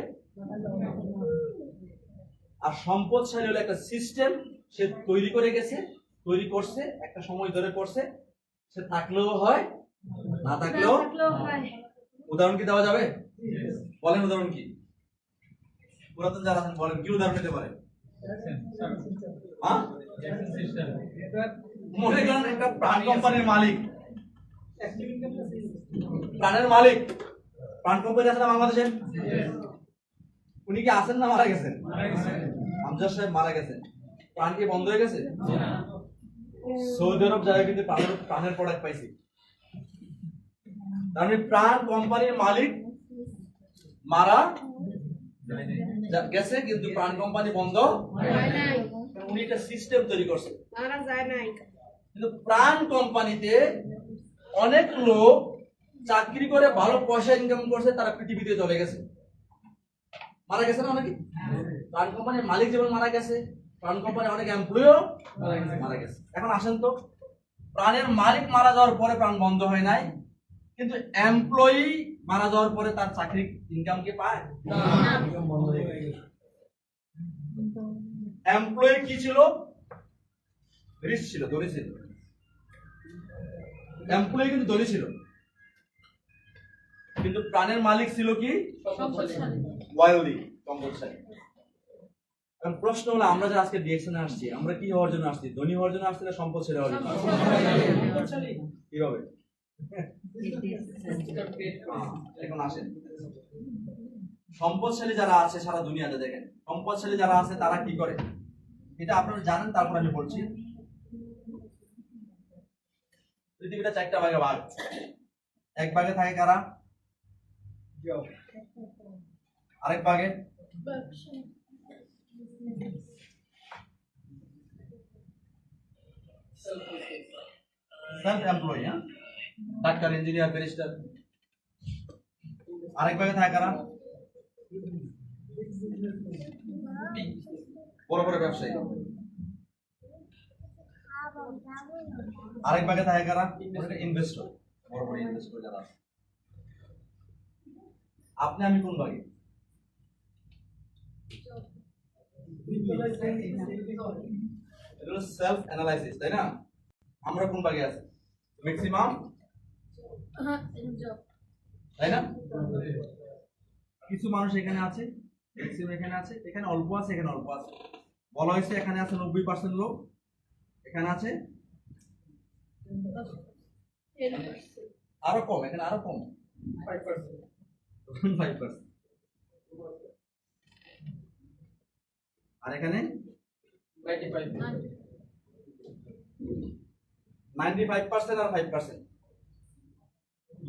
আর সম্পদশালী হলো একটা সিস্টেম, সে তৈরি করছে একটা সময় ধরে করছে, সে থাকলেও হয় না থাকলেও। উদাহরণ কি দেওয়া যাবে? বলেন উদাহরণ কি? পুরাতন যারা আছেন বলেন কি উদাহরণ দিতে পারে? মনে করেন একটা প্রাণ কোম্পানির মালিক, প্রাণ কোম্পানি আছে না বাংলাদেশের? উনি কি আছেন না মারা গেছেন? আমজাদ সাহেব মারা গেছেন, প্রাণ কি বন্ধ হয়ে গেছে? সৌদি আরব জায়গায় কিন্তু প্রাণের প্রোডাক্ট পাইছি। তার মানে প্রাণ কোম্পানির মালিক মারা গেছে, কিন্তু প্রাণ কোম্পানি বন্ধ হয় নাই। উনি একটা সিস্টেম তৈরি করছে, মারা যায় নাই। কিন্তু প্রাণ কোম্পানিতে অনেক লোক চাকরি করে ভালো পয়সা ইনকাম করছে, তারা পৃথিবীতে চলে গেছে, মারা গেছে না অনেকে? প্রাণ কোম্পানির মালিক যেমন মারা গেছে, প্রাণ কোম্পানির অনেক এমপ্লয়িও মারা গেছে। এখন আসেন তো, প্রাণের মালিক মারা যাওয়ার পরে প্রাণ বন্ধ হয় নাই, কিন্তু এমপ্লয়ি মারা যাওয়ার পরে তার চাকরি ইনকাম কি পায়? এমপ্লয়ি কি ছিল? রিচ ছিল, ধনী ছিল। এমপ্লয়ি কিন্তু ধনী ছিল, কিন্তু প্রাণের মালিক ছিল কি? ওয়েলদি, সম্পদশালী। এখন প্রশ্ন হলো, আমরা যারা আজকে ডিএক্সএনে আসছি, আমরা কি হওয়ার জন্য আসছি? ধনী হওয়ার জন্য আসছি না সম্পদশালী হওয়ার জন্য? কিভাবে? এখন আসেন, সম্পদশালী যারা আছে সারা দুনিয়াতে, দেখেন সম্পদশালী যারা আছে তারা কি করে, এটা আপনারা জানেন, তারপর আমি বলছি। পৃথিবীটা 4টা ভাগে ভাগ। এক ভাগে থাকে কারা? আরেক ভাগে self employee, doctor, engineer, barrister. আরেক ভাগে থাকে কারা? বড় বড় ব্যবসায়ী। আরেক ভাগে থাকে কারা? ইনভেস্টর। বড় বড় ইনভেস্টর যারা আছে, আপনি আমি কোন ভাগে? এগুলো সেলফ অ্যানালাইসিস, তাই না? আমরা কোন ভাগে আছি? ম্যাক্সিমাম, তাই না? কিছু মানুষ এখানে আছে, ম্যাক্সিমাম এখানে আছে, এখানে অল্প আছে, এখানে অল্প আছে। বলা হয়েছে এখানে আছে 90% লোক, এখানে আছে আরো কম, এখানে আরো কম 5%, আর এখানে 95% আর 5%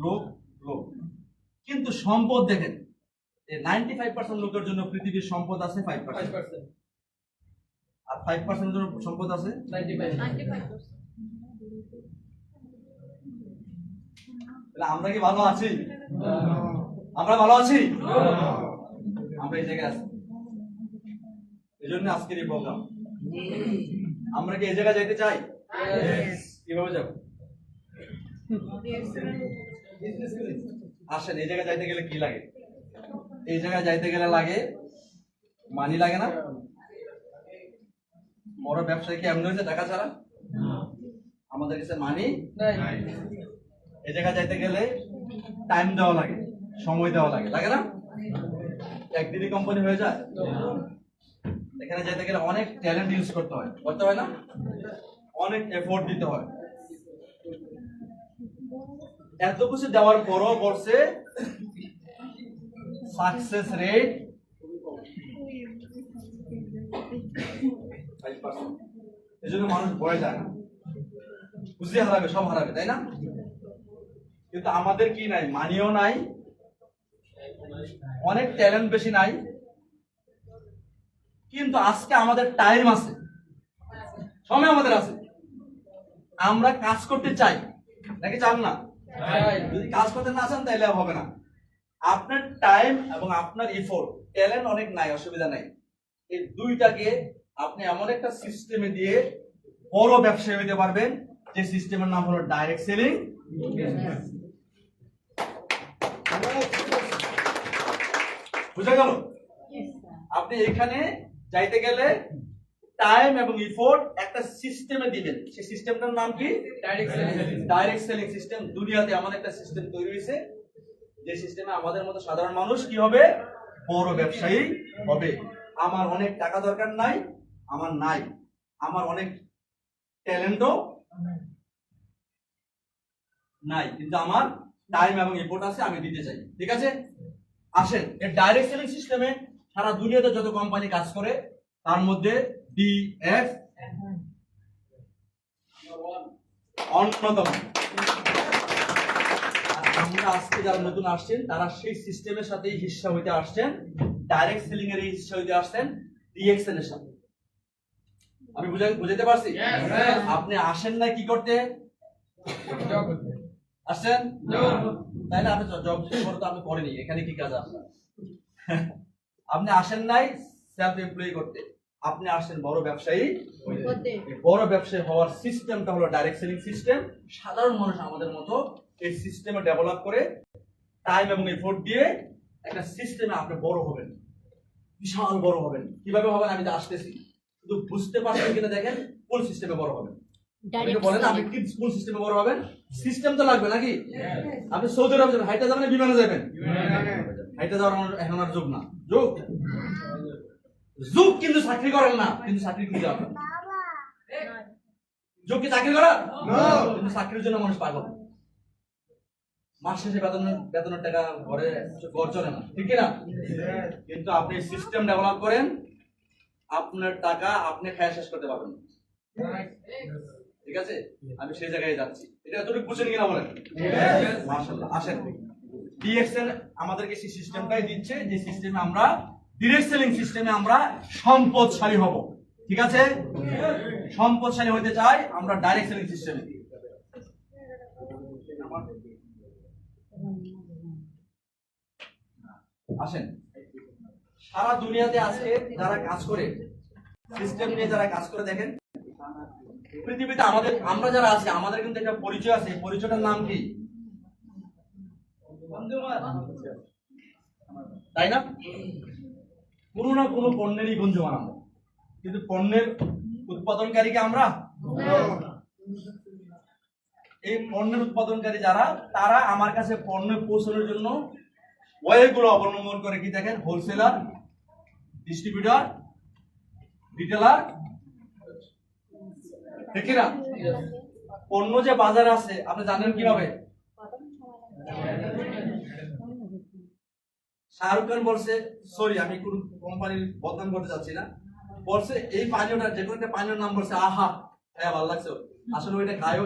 লোক লোক। কিন্তু সম্পদ দেখেন, এই 95% লোকের জন্য পৃথিবীর সম্পদ আছে 5%, আর 5% জন্য সম্পদ আছে 95%। তাহলে আমরা কি ভালো আছি? আমরা ভালো আছি? আমরা এই জায়গায় আছি, এই জন্য আজকের এই প্রোগ্রাম। আমরা কি এই জায়গায় যাইতে চাই? কিভাবে যাব? আসেন, এই জায়গায় যাইতে গেলে কি লাগে? এই জায়গায় যাইতে গেলে লাগে মানি, লাগে না? বড় ব্যবসায়ী কি এমন হয়েছে টাকা ছাড়া? আমাদের কাছে মানি নাই। এই জায়গায় যাইতে গেলে টাইম দেওয়া লাগে, সময় দেওয়া লাগে, লাগে না? একদিনই কোম্পানি হয়ে যায়? এখানে যেতে গেলে অনেক ট্যালেন্ট ইউজ করতে হয়, করতে হয় না? অনেক এফোর্ট দিতে হয়। এত কিছু দেওয়ার পরও বলছে সাকসেস রেট 5%। এই জন্য মানুষ ভয় যায় না, বুঝে হারাবে, সব হারাবে, তাই না? কিন্তু আমাদের কি নাই? মানিও নাই, অনেক ট্যালেন্ট বেশি নাই, কিন্তু আজকে আমাদের টাইম আছে, সময় আমাদের আছে। আমরা কাজ করতে চাই নাকি চান না? যদি কাজ করতে না চান তাহলে হবে না। আপনার টাইম এবং আপনার এফোর্ট, ট্যালেন্ট অনেক নাই, অসুবিধা নাই, এই দুইটাকে আপনি এমন একটা সিস্টেমে দিয়ে বড় ব্যবসায়ী হতে পারবেন, যে সিস্টেমের নাম হলো ডাইরেক্ট সেলিং। বুঝা গেল? আপনি এখানে যাইতে গেলে টাইম এবং এফোর্ট একটা সিস্টেমে দিবেন। সেই সিস্টেমটার নাম কি? Direct selling system. দুনিয়াতে এমন একটা সিস্টেম তৈরি হয়েছে, যে সিস্টেমে আমাদের মতো সাধারণ মানুষ কি হবে? বড় ব্যবসায়ী হবে। আমার অনেক টাকা দরকার নাই, আমার নাই, আমার অনেক ট্যালেন্টও নাই, কিন্তু আমার টাইম এবং এফোর্ট আছে, আমি দিতে চাই। ঠিক আছে, আসেন এই ডাইরেক্ট সেলিং সিস্টেমে সারা দুনিয়াতে যত কোম্পানি কাজ করে তার মধ্যে ডিএক্স অন্যতম। আমরা আজকে যারা নতুন আসছেন তারা সেই সিস্টেমের সাথেই হিস্সা হইতে আসছেন, ডাইরেক্ট সেলিং এর হিস্সা হইতে আসছেন ডিএক্স এর সাথে। আমি বুঝাইতে পারছি? আপনি আসেন না কি করতে? আসছেন, তাই না? আপনি জব করতে আপনি করেনি, এখানে কি কাজ আপনার? আপনি আসেন নাই সেলফ এমপ্লয়ি করতে, আপনি আসেন বড় ব্যবসায়ী হইতে। বড় ব্যবসায়ী হওয়ার সিস্টেমটা হলো ডাইরেক্ট সেলিং সিস্টেম। সাধারণ মানুষ আমাদের মতো এই সিস্টেমে ডেভেলপ করে টাইম এবং এফোর্ট দিয়ে একটা সিস্টেমে আপনি বড় হবেন, বিশাল বড় হবেন। কিভাবে হবেন আমি আসতেছি, শুধু বুঝতে পারছেন কিনা দেখেন। কোন সিস্টেমে বড় হবেন? বলেন আপনি কি কোন সিস্টেমে বড় হবেন? সিস্টেম তো লাগবে নাকি? আপনি সৌদি আরব যাবেন, হাইটা যাবেন, বিমানে যাবেন? হাইটা যাওয়ার এখন আর যুগ না, যুগ যুগ কিন্তু চাকরি করেন না, কিন্তু চাকরি খুঁজে আপনার যুগ কি চাকরি করা? কিন্তু চাকরির জন্য মানুষ পাগল। মাস শেষে বেতনের টাকা ঘরে ঘর চলে না, ঠিক না? কিন্তু আপনি সিস্টেম ডেভেলপ করেন, আপনার টাকা আপনি খায় শেষ করতে পারবেন। ঠিক আছে, আমি সেই জায়গায় যাচ্ছি। এটা এতটুকু বুঝেন কিনা বলেন? মাশাআল্লাহ। আসেন, ডিএক্সএল আমাদেরকে সেই সিস্টেমটাই দিচ্ছে, যে সিস্টেমে আমরা ডিরেক্ট সেলিং সিস্টেমে আমরা সম্পদশালী হব। ঠিক আছে, সম্পদশালী হতে চাই আমরা ডাইরেক্ট সেলিং সিস্টেমে। আসেন, সারা দুনিয়াতে আজকে যারা কাজ করে, সিস্টেম নিয়ে যারা কাজ করে, দেখেন পৃথিবীতে আমরা যারা আছি আমাদের কিন্তু একটা পরিচয় আছে। পরিচয়টার নাম কি? তাই না? কোনো না কোনো পণ্যেরই কনজিউমার আমরা, কিন্তু পণ্যের উৎপাদনকারীকে আমরা। এই পণ্যের উৎপাদনকারী যারা, তারা আমার কাছে পণ্য পৌঁছানোর জন্য ওয়েগুলো অবলম্বন করে। কি দেখেন, হোলসেলার, ডিস্ট্রিবিউটর, রিটেলার, ঠিক না? পণ্য যে বাজারে আছে আপনি জানেন কিভাবে? শাহরুখ খান বলছে, সরি আমি কোন কোম্পানির বদনাম করতে যাচ্ছি না, বলছে এই পানীয়টা, যে কোনো একটা পানীয়র নাম বলছে, আহা হ্যাঁ ভালো লাগছে, আসলে ওইটা খায়।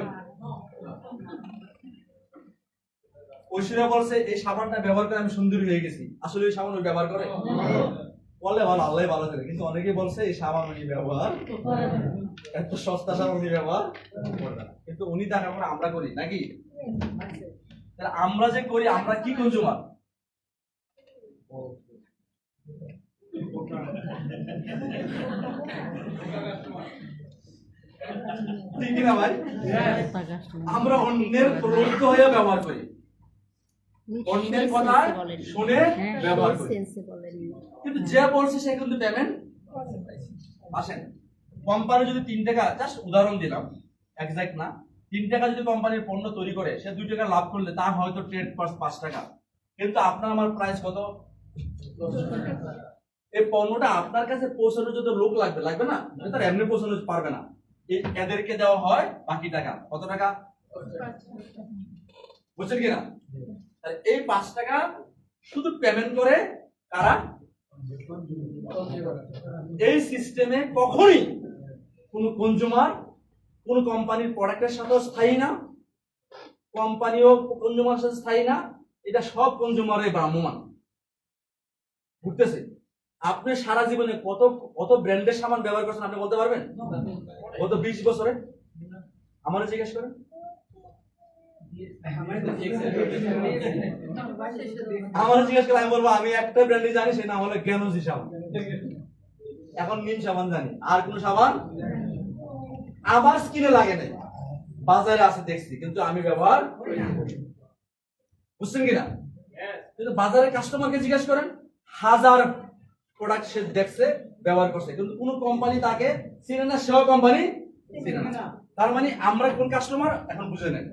ঐশ্বরিয়া বলছে এই সাবানটা ব্যবহার করে আমি সুন্দরী হয়ে গেছি, আসলে ওই সাবান ওই ব্যবহার করে? বললে ভালো, আল্লাহ ভালো করে। কিন্তু অনেকেই বলছে এই সাবান উনি ব্যবহার, এত সস্তা সাবান উনি ব্যবহার করে না। কিন্তু উনি টাকা করে আমরা করি নাকি? তাহলে আমরা যে করি, আমরা কি কনজিউমার? ঠিক না ভাই? আমরা অন্যের প্রলুব্ধ হয়ে ব্যবহার করি, অন্যের কথা শুনে ব্যবহার করি। কিন্তু যে বলছে সে কিন্তু পেমেন্ট আসেন। কোম্পানি যদি 3 টাকা, জাস্ট উদাহরণ দিলাম, এক্সাক্ট না, 3 টাকা যদি কোম্পানির পণ্য তৈরি করে, সে 2 টাকা লাভ করলে তার হয়তো ট্রেড কস্ট 5 টাকা, কিন্তু আপনার আমার প্রাইস কত? 10 টাকা। এই পণ্যটা আপনার কাছে পৌঁছানোর জন্য লোক লাগবে না? তার এমনি পৌঁছানো পারবে না, এদেরকে দেওয়া হয় বাকি টাকা। কত টাকা? বুঝছেন কিনা? এই 5 টাকা শুধু পেমেন্ট করে কারা? এই সিস্টেমে কখনই কোন কনজিউমার কোন কোম্পানির প্রোডাক্টের সাথে স্থায়ী না, কোম্পানিও কনজিউমার সাথে স্থায়ী না। এটা সব কনজিউমারের ভ্রাম্যমান ঘুরতেছে। আপনি সারা জীবনে কত কত ব্র্যান্ডের সামান ব্যবহার করছেন আপনি বলতে পারবেন? গত 20 বছরে আমার জিজ্ঞেস করেন। আমার জিজ্ঞেস করলে আমি বলবো আমি একটা ব্র্যান্ডই জানি, সে নাম হলো জ্ঞানজি সাবান। এখন নিম সাবান জানি, আর কোন সাবান আমার স্কিনে লাগে নাই, বাজারে আছে দেখছি, কিন্তু আমি ব্যবহার করি না। বুঝছেন কিনা? কিন্তু বাজারে কাস্টমারকে জিজ্ঞেস করেন, 1000 প্রোডাক্ট সে দেখছে, ব্যবহার করছে, কিন্তু কোন কোম্পানি তাকে চিনে না, সেও কোম্পানি চিনে না। তার মানে আমরা কোন কাস্টমার এখন বুঝে নেন।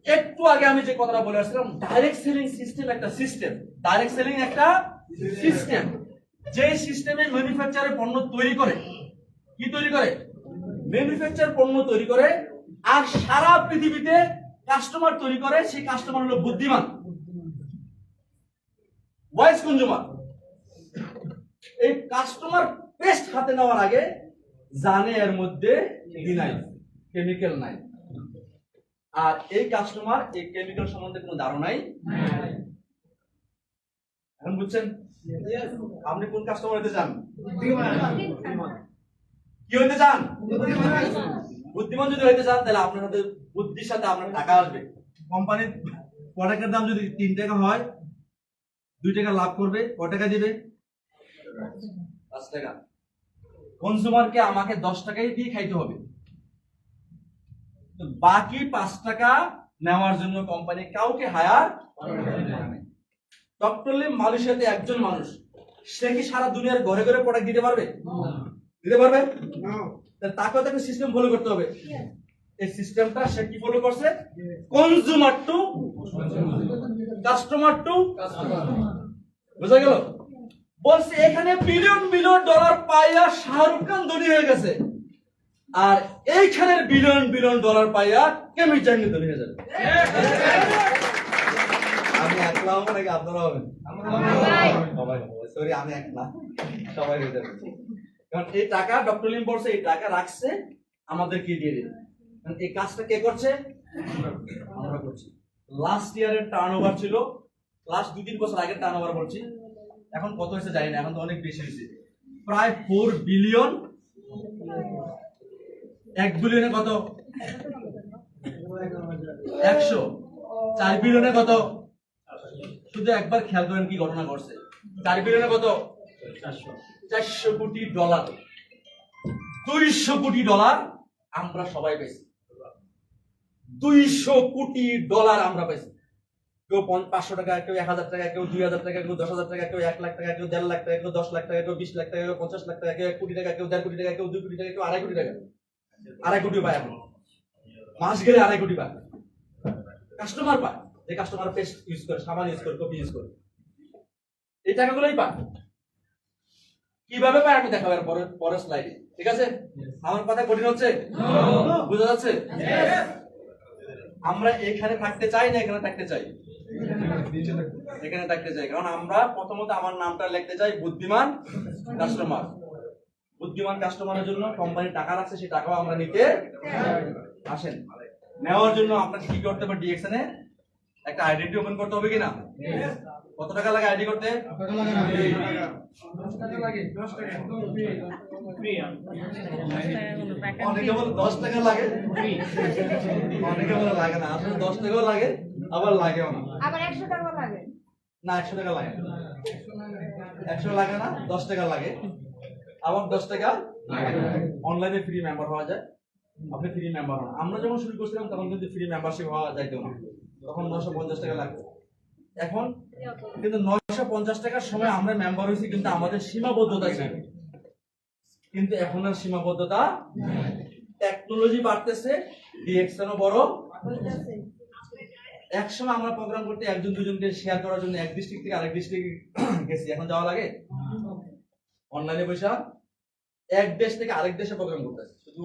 একটু আগে আমি যে কথাটা বলে আসছিলাম, ডাইরেক্ট সেলিং সিস্টেম একটা সিস্টেম, ডাইরেক্ট সেলিং একটা সিস্টেম, যে সিস্টেমে ম্যানুফ্যাকচারের পণ্য তৈরি করে। কি তৈরি করে? ম্যানুফ্যাকচার পণ্য তৈরি করে, আর সারা পৃথিবীতে কাস্টমার তৈরি করে। সেই কাস্টমার হলো বুদ্ধিমান, ওয়াইজ কনজিউমার। এই কাস্টমার পেস্ট হাতে নেওয়ার আগে জানে এর মধ্যে নাই, কেমিক্যাল নাই, আর এই কাস্টমার এই কেমিক্যাল সম্বন্ধে কোনো ধারণাই নাই। এখন বুঝছেন আপনি কোন কাস্টমার হতে চান? কি হতে চান? বুদ্ধিমান যদি হইতে চান, তাহলে আপনার সাথে বুদ্ধির সাথে আপনার টাকা আসবে। কোম্পানির প্রোডাক্টের দাম যদি 3 টাকা হয়, 2 টাকা লাভ করবে, কত টাকা দিবে? 5 টাকা। কনজিউমারকে আমাকে 10 টাকাই দিয়ে খাইতে হবে, তো বাকি 5 টাকা নেওয়ার জন্য কোম্পানি কাউকে হায়ার করে না। ডক্টর লিম মালয়েশিয়াতে একজন মানুষ, সে কি সারা দুনিয়ার ঘরে ঘরে প্রোডাক্ট দিতে পারবে? দিতে পারবে না। তাকেও তাকে সিস্টেম ফলো করতে হবে। এই সিস্টেমটা সে কি ফলো করছে? Consumer to customer to customer. বুঝা গেল? বলছে এখানে বিলিয়ন বিলিয়ন ডলার পাইয়া শাহরুখ খান ধনী হয়ে গেছে, আর এইখানের বিলিয়ন বিলিয়ন ডলার পাইয়া কেমি জানি ধনী হয়ে যাবে। আমি একলা হবো নাকি আপনারা হবেন? সবাই হবে। সরি আমি একলা, সবাই হয়ে যাবে। কারণ এই টাকা ডক্টর লিম বলছে এই টাকা রাখছে আমাদেরকে দিয়ে দিন। এই কাজটা কে করছে? আমরা করছি। লাস্ট ইয়ারের টার্নওভার ছিল, লাস্ট 2-3 বছর আগের টার্নওভার বলছি, এখন কত হয়েছে জানি না, এখন তো অনেক বেশি হয়েছে, প্রায় 4 বিলিয়ন। 1 বিলিয়নে কত? 100। 4 বিলিয়নে কত? শুধু একবার খেয়াল করেন কি ঘটনা ঘটছে। 4 বিলিয়নে কত? 400 কোটি ডলার। 200 কোটি ডলার আমরা সবাই পেয়েছি। $200 কোটি আমরা পাইছি। কেউ 500 টাকা, কেউ 1000 টাকা, কেউ 2000 টাকা, কেউ 10,000 টাকা, কেউ 1 লাখ টাকা, কেউ 1.5 লাখ টাকা, কেউ 10 লাখ টাকা, কেউ 20 লাখ টাকা, কেউ 50 লাখ টাকা, কেউ 1 কোটি টাকা, কেউ 1.5 কোটি টাকা, কেউ 2 কোটি টাকা, কেউ 2.5 কোটি টাকা। 2.5 কোটি পায় এখন, মাস গেলে 2.5 কোটি পায়। কাস্টমার পায়, যে কাস্টমার পেস্ট ইউজ করে, সাবান ইউজ করে, কপি ইউজ করে, এই টাকাগুলোই পায়। কিভাবে পায় আমি দেখাবো পরের স্লাইডে, ঠিক আছে? আমার কথা কঠিন হচ্ছে? বুঝা যাচ্ছে? আমরা এখানে থাকতে চাই না এখানে থাকতে চাই? এখানে থাকতে চাই, কারণ আমরা প্রথমত আমার নামটা লিখতে চাই বুদ্ধিমান কাস্টমার। বুদ্ধিমান কাস্টমারের জন্য কোম্পানি টাকা রাখছে, সেই টাকাও আমরা নিতে আসেন। নেওয়ার জন্য আপনাকে কি করতে হবে? ডিএক্সএন এ একটা আইডেন্টি ওপেন করতে হবে কিনা? কত টাকা লাগে আইডি করতে? অনেকে বলে 10 টাকা লাগে, অনেকে বলে লাগে না। আসলে 10 টাকাও লাগে, আবার লাগেও না। আবার 100 টাকা লাগে না, 100 টাকা লাগে না, 100 লাগে না, 10 টাকা লাগে, আবার 10 টাকা অনলাইনে ফ্রি মেম্বার হওয়া যায়। আপনি ফ্রি মেম্বার হন। আমরা যখন শুরু করছিলাম তখন কিন্তু ফ্রি মেম্বারশিপ হওয়া যাইতো না, তখন 950 টাকা লাগতো। এখন কিন্তু 950 টাকার সময় আমরা মেম্বার হয়েছি, কিন্তু আমাদের সীমাবদ্ধতা ছিল। কিন্তু এখন আর সীমাবদ্ধতা, টেকনোলজি বাড়তেছে, ডিএক্সএনও বড়। একসময় আমরা প্রোগ্রাম করতে একজন দুজনকে শেয়ার করার জন্য এক ডিস্ট্রিক্ট থেকে আরেক ডিস্ট্রিক্ট গেছি, এখন যাওয়া লাগে অনলাইনে পয়সা। এক দেশ থেকে আরেক দেশে প্রোগ্রাম করতে, শুধু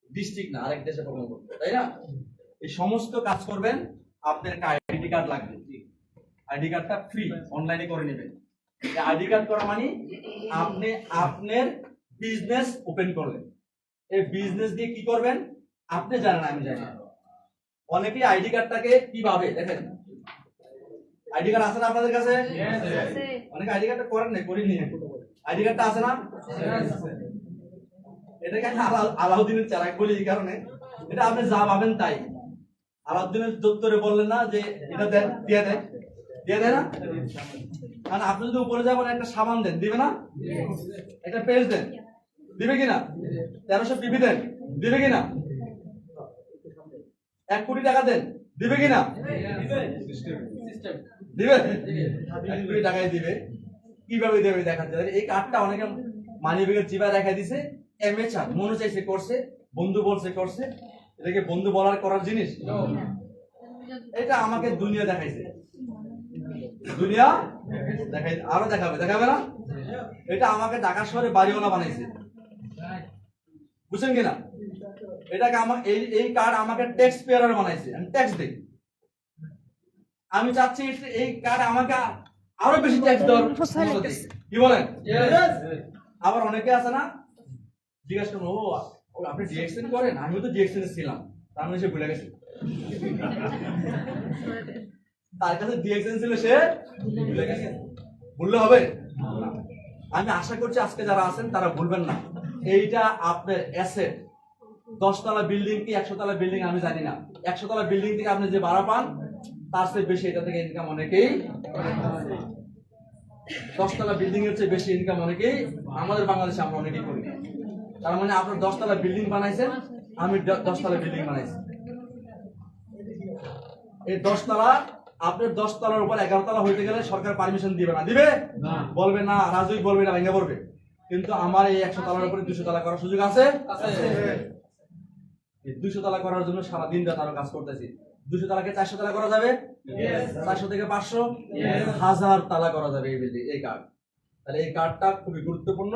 ডিস্ট্রিক্ট না, আরেক দেশে প্রোগ্রাম করতে, তাই না? এই সমস্ত কাজ করবেন, আপনার একটা আইডি কার্ড লাগবে। আইডি কার্ডটা ফ্রি, অনলাইনে করে নেবেন। আইডি কার্ড করা মানে আপনি আপনার বিজনেস ওপেন করলেন। এই বিজনেস দিয়ে কি করবেন আপনি জানেন, আমি জানি। অনেকেই আইডি কার্ডটাকে কিভাবে দেখেন, আইডি কার্ড আছে না আপনাদের কাছে? অনেকে আইডি কার্ডটা করেন না, করিনি। আইডি কার্ডটা আছে না? এটাকে আলাউদ্দিনের চালাক বলি এই কারণে, এটা আপনি যা পাবেন তাই। আলাউদ্দিনের দপ্তরে বললেন না যে এটা দেন, দিয়ে দেয়, দিয়ে দেয় না? কারণ আপনি যদি উপরে যাবেন একটা সাবান দেন, দিবে না? একটা পেজ দেন, দিবে কিনা? 1300 পিপি দেন, দিবে কিনা? 1 কোটি টাকা দেন, দিবে কিনা? দিবে, 1 কোটি টাকাই দিবে। কিভাবে দেবে দেখাচ্ছে। এই কার্ডটা অনেকে মানি ব্যাগের চিপা দেখা দিছে, এমএচআর মনে চাইছে করছে, বন্ধু বলছে করছে। এটাকে বন্ধু বলার করার জিনিস? এটা আমাকে দুনিয়া দেখাইছে, দুনিয়া দেখাই, আরো দেখাবে, দেখাবে না? এটা আমাকে ঢাকা শহরে বাড়িওয়ালা বানাইছে, বুঝছেন কিনা? এটাকে আমার এই কার্ড আমাকে ট্যাক্স পেয়ার বানাইছে, আমি ট্যাক্স দেই। আমি চাচ্ছি এই কার্ড আমাকে আরো বেশি ট্যাক্স দেওয়ার, কি বলেন? আবার অনেকে আছে না, জিজ্ঞাসা করবো, ও আপনি ডিএক্সএন করেন? আমিও তো ডিএক্সএন ছিলাম, তার মানে সে ভুলে গেছে। তার কাছে ডিএক্সএন ছিল, সে ভুলে গেছে। ভুললে হবে? আমি আশা করছি আজকে যারা আছেন তারা ভুলবেন না। এইটা আপনার অ্যাসেট। 10 তলা বিল্ডিং কি 100 তলা বিল্ডিং আমি জানি না, 100 তলা বিল্ডিং থেকে আপনি যে ভাড়া পান তার চেয়ে বেশি এটা থেকে ইনকাম অনেকেই। 10 তলা বিল্ডিং এর চেয়ে বেশি ইনকাম অনেকেই আমাদের বাংলাদেশে আমরা অনেকেই করি। তার মানে আপনার 10 তলা বিল্ডিং বানাইছেন, আমি 10 তলা বিল্ডিং বানাইছি। এই 10 তলা, আপনার 10 তলার উপর 11 তলা হইতে গেলে সরকার পারমিশন দিবে না, দিবে? বলবে না, রাজুই বলবে না, ভেঙে পড়বে। কিন্তু আমার এই 100 তলার উপরে 200 তলা করার সুযোগ আছে। এই 200 তলা করার জন্য সারা দিন রাত আরো কাজ করতেছি। 200 তলাকে 400 তলা করা যাবে, 400 থেকে 500, 1000 তলা করা যাবে এই বিল্ডিং, এই কার্ড। তাহলে এই কার্ডটা খুবই গুরুত্বপূর্ণ,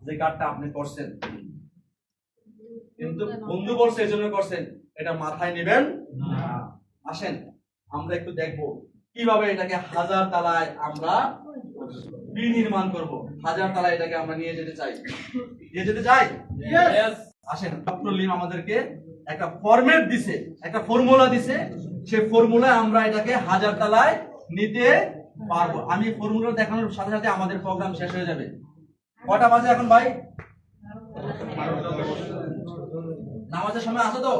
যে কার্ডটা আপনি করছেন। কিন্তু বন্ধু বলছে এজন্য করছেন, এটা মাথায় নেবেন না। আসেন আমরা একটু দেখবো কিভাবে এটাকে 1000 তলায় আমরা বিনির্মাণ করব। 1000 তলায় এটাকে আমরা নিয়ে যেতে চাই, নিয়ে যেতে চাই। আসেন, ডক্টর লিম আমাদেরকে একটা ফরম্যাট দিছে, একটা ফর্মুলা দিছে, সেই ফর্মুলায় আমরা এটাকে 1000 তলায় নিতে পারবো। আমি ফর্মুলা দেখানোর সাথে সাথে আমাদের প্রোগ্রাম শেষ হয়ে যাবে। কটা বাজে এখন ভাই? নামাজের সময় আছে তো?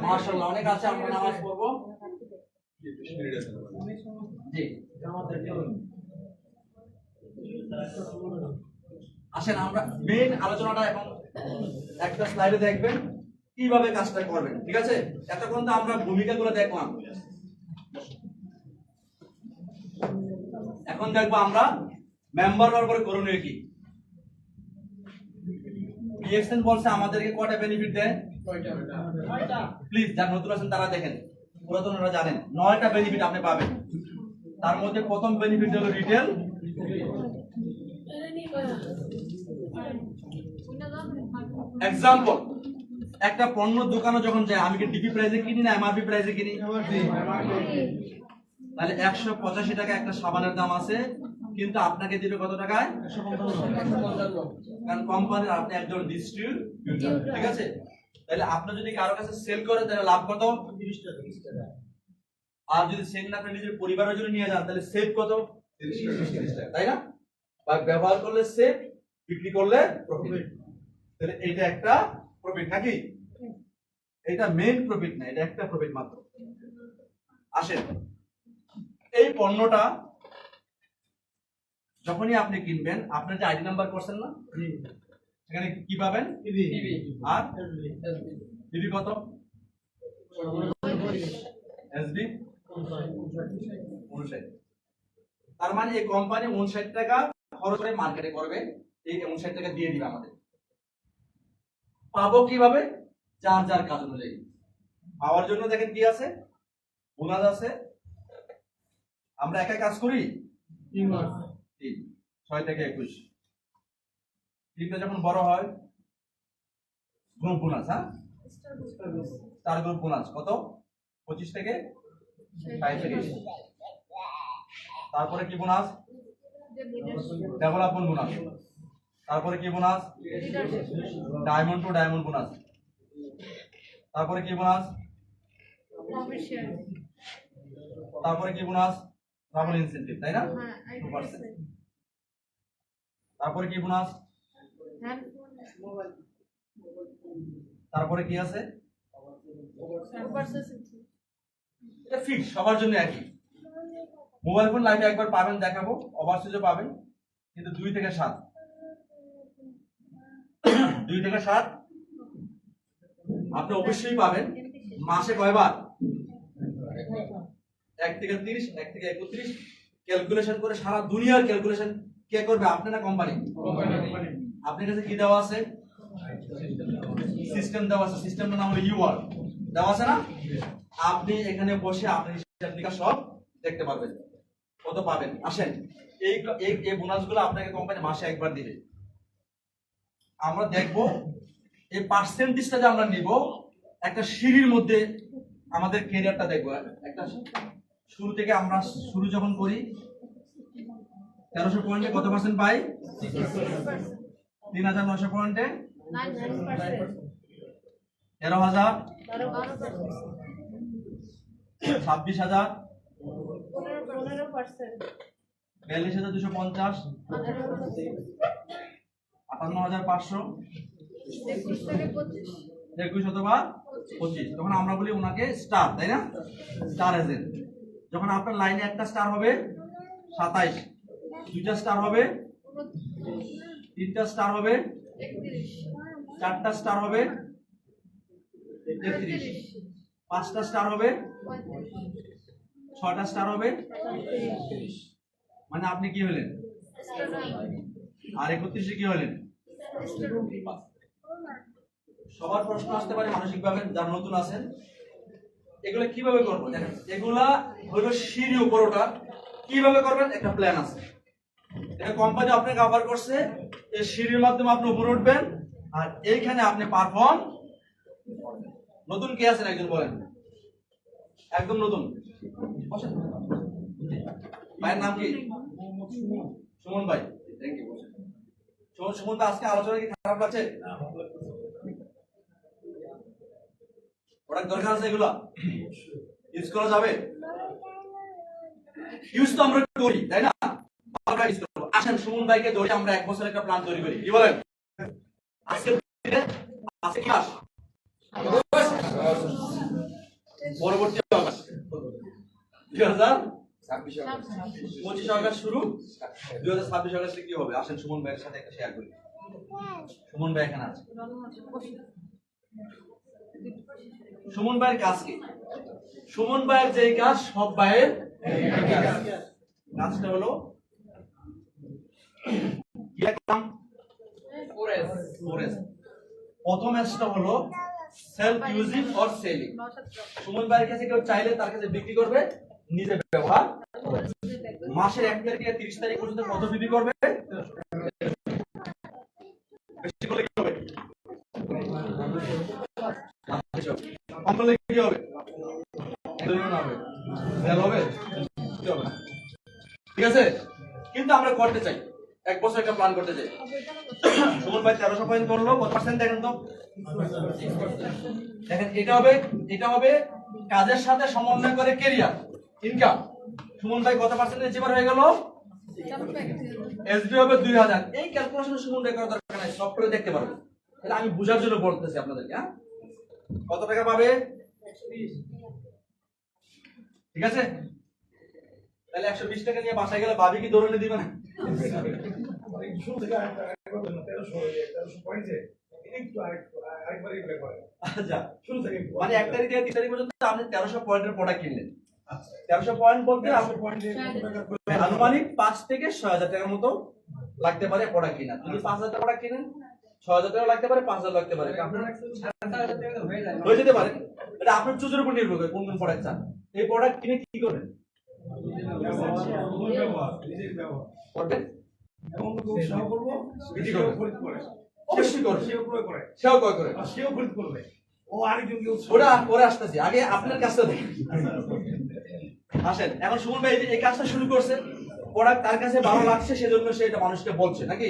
মাশাআল্লাহ, অনেক আছে, আমরা নামাজ পড়বো। জি, আসেন আমরা মেইন আলোচনাটা এখন একটা স্লাইডে দেখবেন কিভাবে কাজটা করবেন, ঠিক আছে? এতক্ষণ তো আমরা ভূমিকাগুলো দেখলাম, এখন দেখবো আমরা মেম্বার হওয়ার পরে করণীয় কি। ডিএক্সএন বলছে আমাদেরকে কয়টা বেনিফিট দেয়? প্লিজ যারা নতুন আছেন তারা দেখেন, পুরাতনরা জানেন 9টা বেনিফিট আপনি পাবেন। তার মধ্যে প্রথম বেনিফিট হলো রিটেল। এক্সাম্পল, একটা পণ্য দোকানে যখন যায় আমি কি ডিপি প্রাইসে কিনি না এমআরপি প্রাইসে কিনি? তাহলে 185 টাকা একটা সাবানের দাম আছে, কিন্তু আপনাকে দিবে কত টাকায়? 155। কারণ কোম্পানির আপনি একজন ডিস্ট্রিবিউটর, ঠিক আছে? তাহলে আপনি যদি কারো কাছে সেল করেন তাহলে লাভ কত? 30 টাকা। আর যদি সেল না করে নিজের পরিবারের জন্য নিয়ে যান তাহলে সেভ কত? 30 টাকা, তাই না? বা ব্যবহার করলে সেভ, বিক্রি করলে প্রফিট। তাহলে এটা একটা প্রফিট নাকি? এটা মেইন প্রফিট না, এটা একটা প্রফিট মাত্র। আসেন, এই পণ্যটা যখনই আপনি কিনবেন আপনার যে আইডি নাম্বার করছেন না, সেখানে কি পাবেন? আর বিবি কত? এসবি 59। তার মানে এই কোম্পানি 59 টাকা খরচ করে মার্কেটে করবে, এই 59 টাকা দিয়ে দিবে আমাদের। পাবো কিভাবে? যার যার কাজ অনুযায়ী পাওয়ার জন্য দেখেন কি আছে, বোনাস আছে। আমরা একা কাজ করি 6 থেকে 21, তিনটা যখন বড় হয় গ্রুপ বোনাস, হ্যাঁ স্টার গ্রুপ বোনাস কত? 25 থেকে 35। তারপরে কি বোনাস? Development bonus. তারপরে কি bonus? Diamond to diamond bonus. তারপরে কি বোনাস? তারপরে কি বোনাস? ট্রাভেল ইনসেনটিভ, তাই না? 2%। তারপরে কি বোনাস? তারপরে কি আছে? এটা ফিক্স, সবার জন্য একই। মোবাইল ফোন লাইফে একবার পাবেন, দেখাবো, ওভারসিজও পাবেন, কিন্তু 2 থেকে 7 2 থেকে 7 আপনি অবশ্যই পাবেন। মাসে কয়বার? 1 থেকে 30, 1 থেকে 31 ক্যালকুলেশন করে, সারা দুনিয়ার ক্যালকুলেশন কে করবে? আপনি না কোম্পানি? আপনার কাছে কি দেওয়া আছে? সিস্টেম দেওয়া আছে। সিস্টেমটার নাম হলো ইউআর দেওয়া আছে না? আপনি এখানে বসে আপনি হিসাব নিকাশ সব দেখতে পারবেন, কত পাবেন। আসেন, এই এই বোনাসগুলো আপনাকে কোম্পানি মাসে একবার দিবে। আমরা দেখব এই পার্সেন্টেজটা যে আমরা নিব একটা সিঁড়ির মধ্যে আমাদের ক্যারিয়ারটা দেখবো। একটা শুরু থেকে আমরা শুরু যখন করি 1300 পয়েন্টে কত পার্সেন্ট পাই? 3900 পয়েন্টে 13,000, 26,000, 42,250, 58,500, 21 অথবা 25। তখন আমরা বলি ওনাকে স্টার, তাই না? Star agent. যখন আপনার লাইনে একটা স্টার হবে 27, 2টা স্টার হবে, 3টা স্টার হবে, 4টা স্টার হবে 33, 5টা স্টার হবে, 6টা স্টার হবে, মানে আপনি কি হলেন? আর 31 কি হলেন? সবার প্রশ্ন আসতে পারে মানসিক ভাবে, যারা নতুন আছেন এগুলো কিভাবে করবো? দেখেন, এগুলা হলো সিঁড়ি, উপর ওঠা কিভাবে করবেন একটা প্ল্যান আছে। এটা কোম্পানি আপনাকে অফার করছে, এই সিঁড়ির মাধ্যমে আপনি উপরে উঠবেন, আর এইখানে আপনি পারফর্ম। নতুন কে আছেন একজন বলেন? একদম নতুন, বসেন। ভাইয়ের নাম কি? সুমন ভাই, থ্যাংক ইউ। সুমন ভাই, আজকে আলোচনা কি খারাপ লাগছে? ওটা দরকার আছে, এগুলা ইউজ করা যাবে। ইউজ তো আমরা করি, তাই না? আসেন সুমন ভাইকে ধরে আমরা 1 বছর একটা প্ল্যান তৈরি করি, কি বলেন? আজকে আজকে ক্লাস, পরবর্তী আগস্ট 2025 আগস্ট শুরু, 2026 আগস্টে কি হবে? আসেন সুমন ভাইয়ের সাথে একটা শেয়ার করি। সুমন ভাই এখানে আছে। সুমন ভাইয়ের কাজ কি? সুমন ভাইয়ের যে কাজ সব ভাইয়ের কাজটা হলো কি একদম ফরেস্ট। প্রথম কাজটা হলো self using or selling. Suman ভাইয়ের কাছে কেউ চাইলে তার কাছে বিক্রি করবে, নিজে ব্যবহার করবে। মাসের 1 তারিখ থেকে 30 তারিখ পর্যন্ত কত বিক্রি করবে? বেশি করলে কি হবে? কম করলে কি হবে? ঠিক আছে, কিন্তু আমরা করতে চাই, 1 বছর একটা প্ল্যান করতে চাই। সুমন ভাই 1300 পয়েন্ট করলো, কত পার্সেন্ট দেখেন তো? দেখেন এটা হবে কাজের সাথে সমন্বয় করে ক্যারিয়ার ইনকাম। সুমন ভাই কত পার্সেন্ট অ্যাচিভার হয়ে গেল? এসবি হবে 2000। এই ক্যালকুলেশন সুমন ভাই করার দরকার নাই, সফটওয়্যারে দেখতে পারবেন। তাহলে আমি বোঝার জন্য বলতেছি আপনাদেরকে। হ্যাঁ, কত টাকা পাবে? 120। ঠিক আছে, তাহলে 120 টাকা নিয়ে বাসায় গেলে ভাবি কি দৌড়ে দিবে না? শুরু থেকে আরেকটা 1300 পয়েন্টে আচ্ছা, শুরু থেকে মানে 1 তারিখ থেকে 30 তারিখ পর্যন্ত আপনি 1300 পয়েন্টের প্রোডাক্ট কিনলেন। 1300 পয়েন্ট বলতে আনুমানিক 5 থেকে 6000 টাকার মতো লাগতে পারে প্রোডাক্ট কিনা। যদি 5000 টাকা প্রোডাক্ট কিনেন 6000 টাকা লাগতে পারে, 5000 লাগতে পারে, আপনার হয়ে যেতে পারে। এটা আপনার চুজের উপর নির্ভর করে কোন কোন প্রোডাক্ট চান। এই প্রোডাক্ট কিনে কি করবেন? করবেন এবং সহ করবো, বিক্রি করবে। খরিদ করে অবশ্যই করবে, সেও ক্রয় করে সেও ক্রয় করে, আর সেও খরিদ করবে, ও আরেকজনকে ওটা পরে আসতেছি, আগে আপনার কাজটা দেখেন। আসেন, এখন সুমন ভাই এই কাজটা শুরু করছে, প্রোডাক্ট তার কাছে ভালো লাগছে, সেজন্য সে এটা মানুষকে বলছে নাকি।